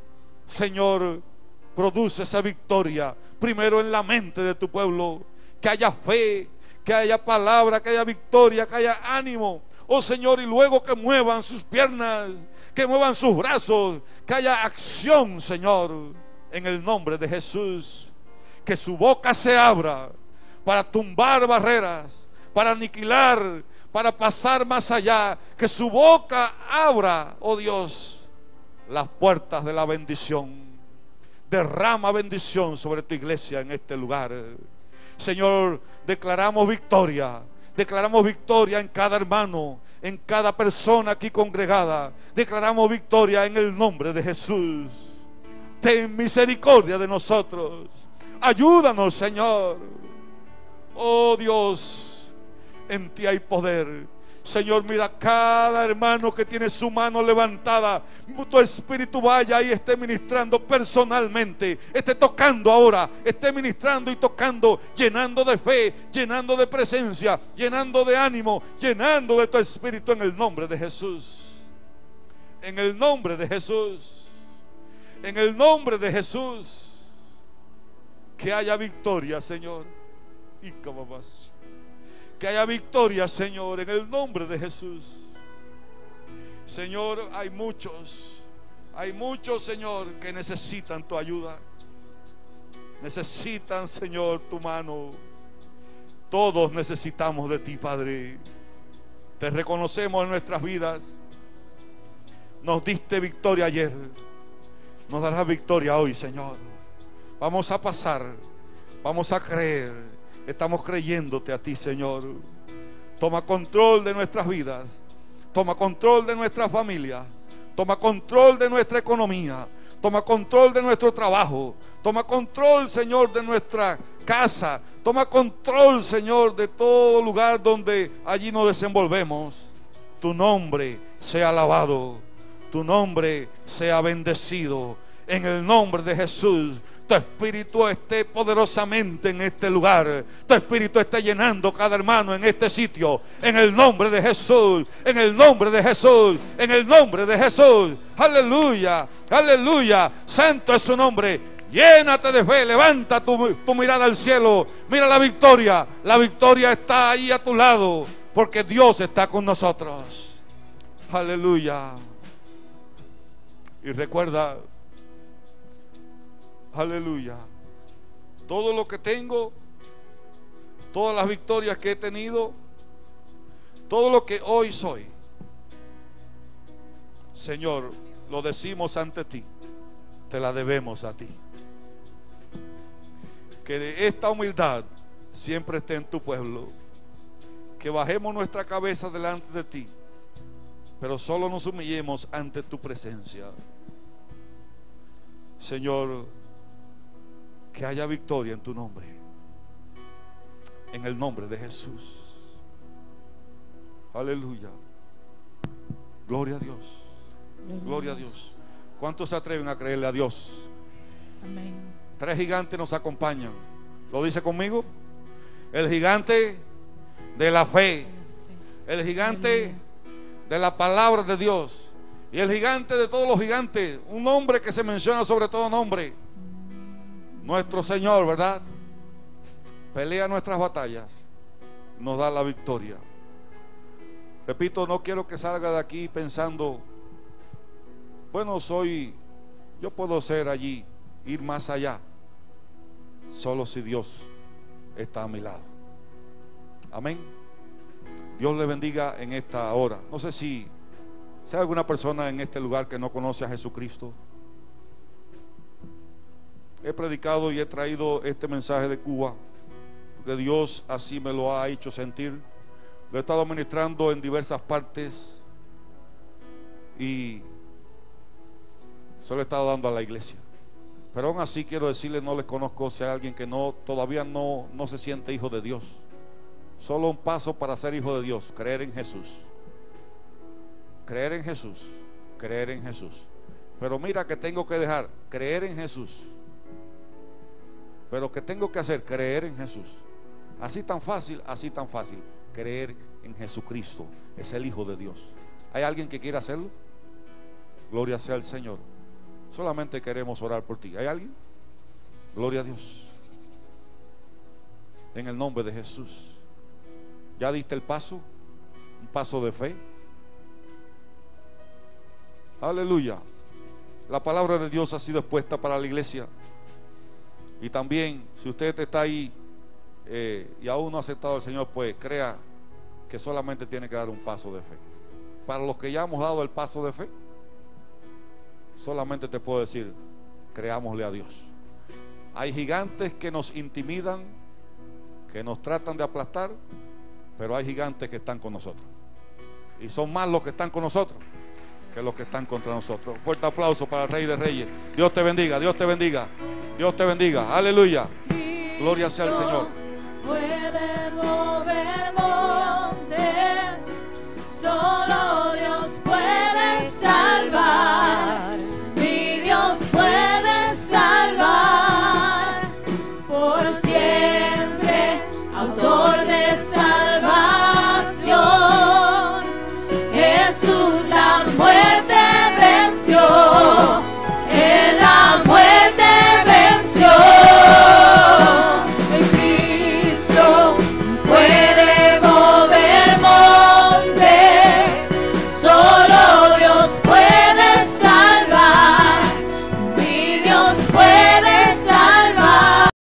Señor. Produce esa victoria primero en la mente de tu pueblo. Que haya fe, que haya palabra, que haya victoria, que haya ánimo, oh Señor, y luego que muevan sus piernas, que muevan sus brazos, que haya acción, Señor, en el nombre de Jesús. Que su boca se abra para tumbar barreras, para aniquilar, para pasar más allá. Que su boca abra, oh Dios, las puertas de la bendición. Derrama bendición sobre tu iglesia en este lugar. Señor, declaramos victoria en cada hermano, en cada persona aquí congregada. Declaramos victoria en el nombre de Jesús. Ten misericordia de nosotros. Ayúdanos, Señor. Oh Dios, en ti hay poder. Señor, mira cada hermano que tiene su mano levantada. Tu espíritu vaya y esté ministrando personalmente, esté tocando ahora, esté ministrando y tocando, llenando de fe, llenando de presencia, llenando de ánimo, llenando de tu espíritu en el nombre de Jesús. En el nombre de Jesús. En el nombre de Jesús. Que haya victoria, Señor. Y como más. Que haya victoria, Señor, en el nombre de Jesús. Señor, hay muchos, Señor, que necesitan tu ayuda. Necesitan, Señor, tu mano. Todos necesitamos de ti, Padre. Te reconocemos en nuestras vidas. Nos diste victoria ayer. Nos darás victoria hoy, Señor. Vamos a pasar. Vamos a creer. Estamos creyéndote a ti, Señor. Toma control de nuestras vidas. Toma control de nuestra familia. Toma control de nuestra economía. Toma control de nuestro trabajo. Toma control, Señor, de nuestra casa. Toma control, Señor, de todo lugar donde allí nos desenvolvemos. Tu nombre sea alabado. Tu nombre sea bendecido. En el nombre de Jesús. Tu espíritu esté poderosamente en este lugar. Tu espíritu esté llenando cada hermano en este sitio. En el nombre de Jesús. En el nombre de Jesús. En el nombre de Jesús. Aleluya. Aleluya. Santo es su nombre. Llénate de fe. Levanta tu mirada al cielo. Mira la victoria. La victoria está ahí a tu lado. Porque Dios está con nosotros. Aleluya. Y recuerda, aleluya, todo lo que tengo, todas las victorias que he tenido, todo lo que hoy soy, Señor, lo decimos ante ti, te la debemos a ti. Que esta humildad siempre esté en tu pueblo, que bajemos nuestra cabeza delante de ti, pero solo nos humillemos ante tu presencia. Señor, que haya victoria en tu nombre, en el nombre de Jesús. Aleluya. Gloria a Dios. Gloria a Dios. ¿Cuántos se atreven a creerle a Dios? Amén. 3 gigantes nos acompañan. ¿Lo dice conmigo? El gigante de la fe, el gigante de la palabra de Dios y el gigante de todos los gigantes, un nombre que se menciona sobre todo nombre, nuestro Señor, ¿verdad? Pelea nuestras batallas, nos da la victoria. Repito, no quiero que salga de aquí pensando, bueno, yo puedo ser allí, ir más allá, solo si Dios está a mi lado. Amén. Dios le bendiga en esta hora. No sé si hay alguna persona en este lugar que no conoce a Jesucristo. He predicado y he traído este mensaje de Cuba porque Dios así me lo ha hecho sentir. Lo he estado ministrando en diversas partes y se lo he estado dando a la iglesia. Pero aún así quiero decirle, no les conozco si hay alguien que todavía no se siente hijo de Dios. Solo un paso para ser hijo de Dios: creer en Jesús. Creer en Jesús. Creer en Jesús. Pero mira que tengo que dejar: creer en Jesús. Pero ¿qué tengo que hacer? Creer en Jesús. Así tan fácil, así tan fácil. Creer en Jesucristo. Es el Hijo de Dios. ¿Hay alguien que quiera hacerlo? Gloria sea al Señor. Solamente queremos orar por ti. ¿Hay alguien? Gloria a Dios. En el nombre de Jesús. ¿Ya diste el paso? Un paso de fe. Aleluya. La palabra de Dios ha sido expuesta para la iglesia. Y también, si usted está ahí y aún no ha aceptado al Señor, pues crea que solamente tiene que dar un paso de fe. Para los que ya hemos dado el paso de fe, solamente te puedo decir: creámosle a Dios. Hay gigantes que nos intimidan, que nos tratan de aplastar, pero hay gigantes que están con nosotros. Y son más los que están con nosotros que los que están contra nosotros. Fuerte aplauso para el Rey de Reyes. Dios te bendiga, Dios te bendiga, Dios te bendiga. Aleluya. Gloria sea al Señor. Puede mover montes, solo Dios puede salvar. Mi Dios puede salvar por siempre, autor de salvación.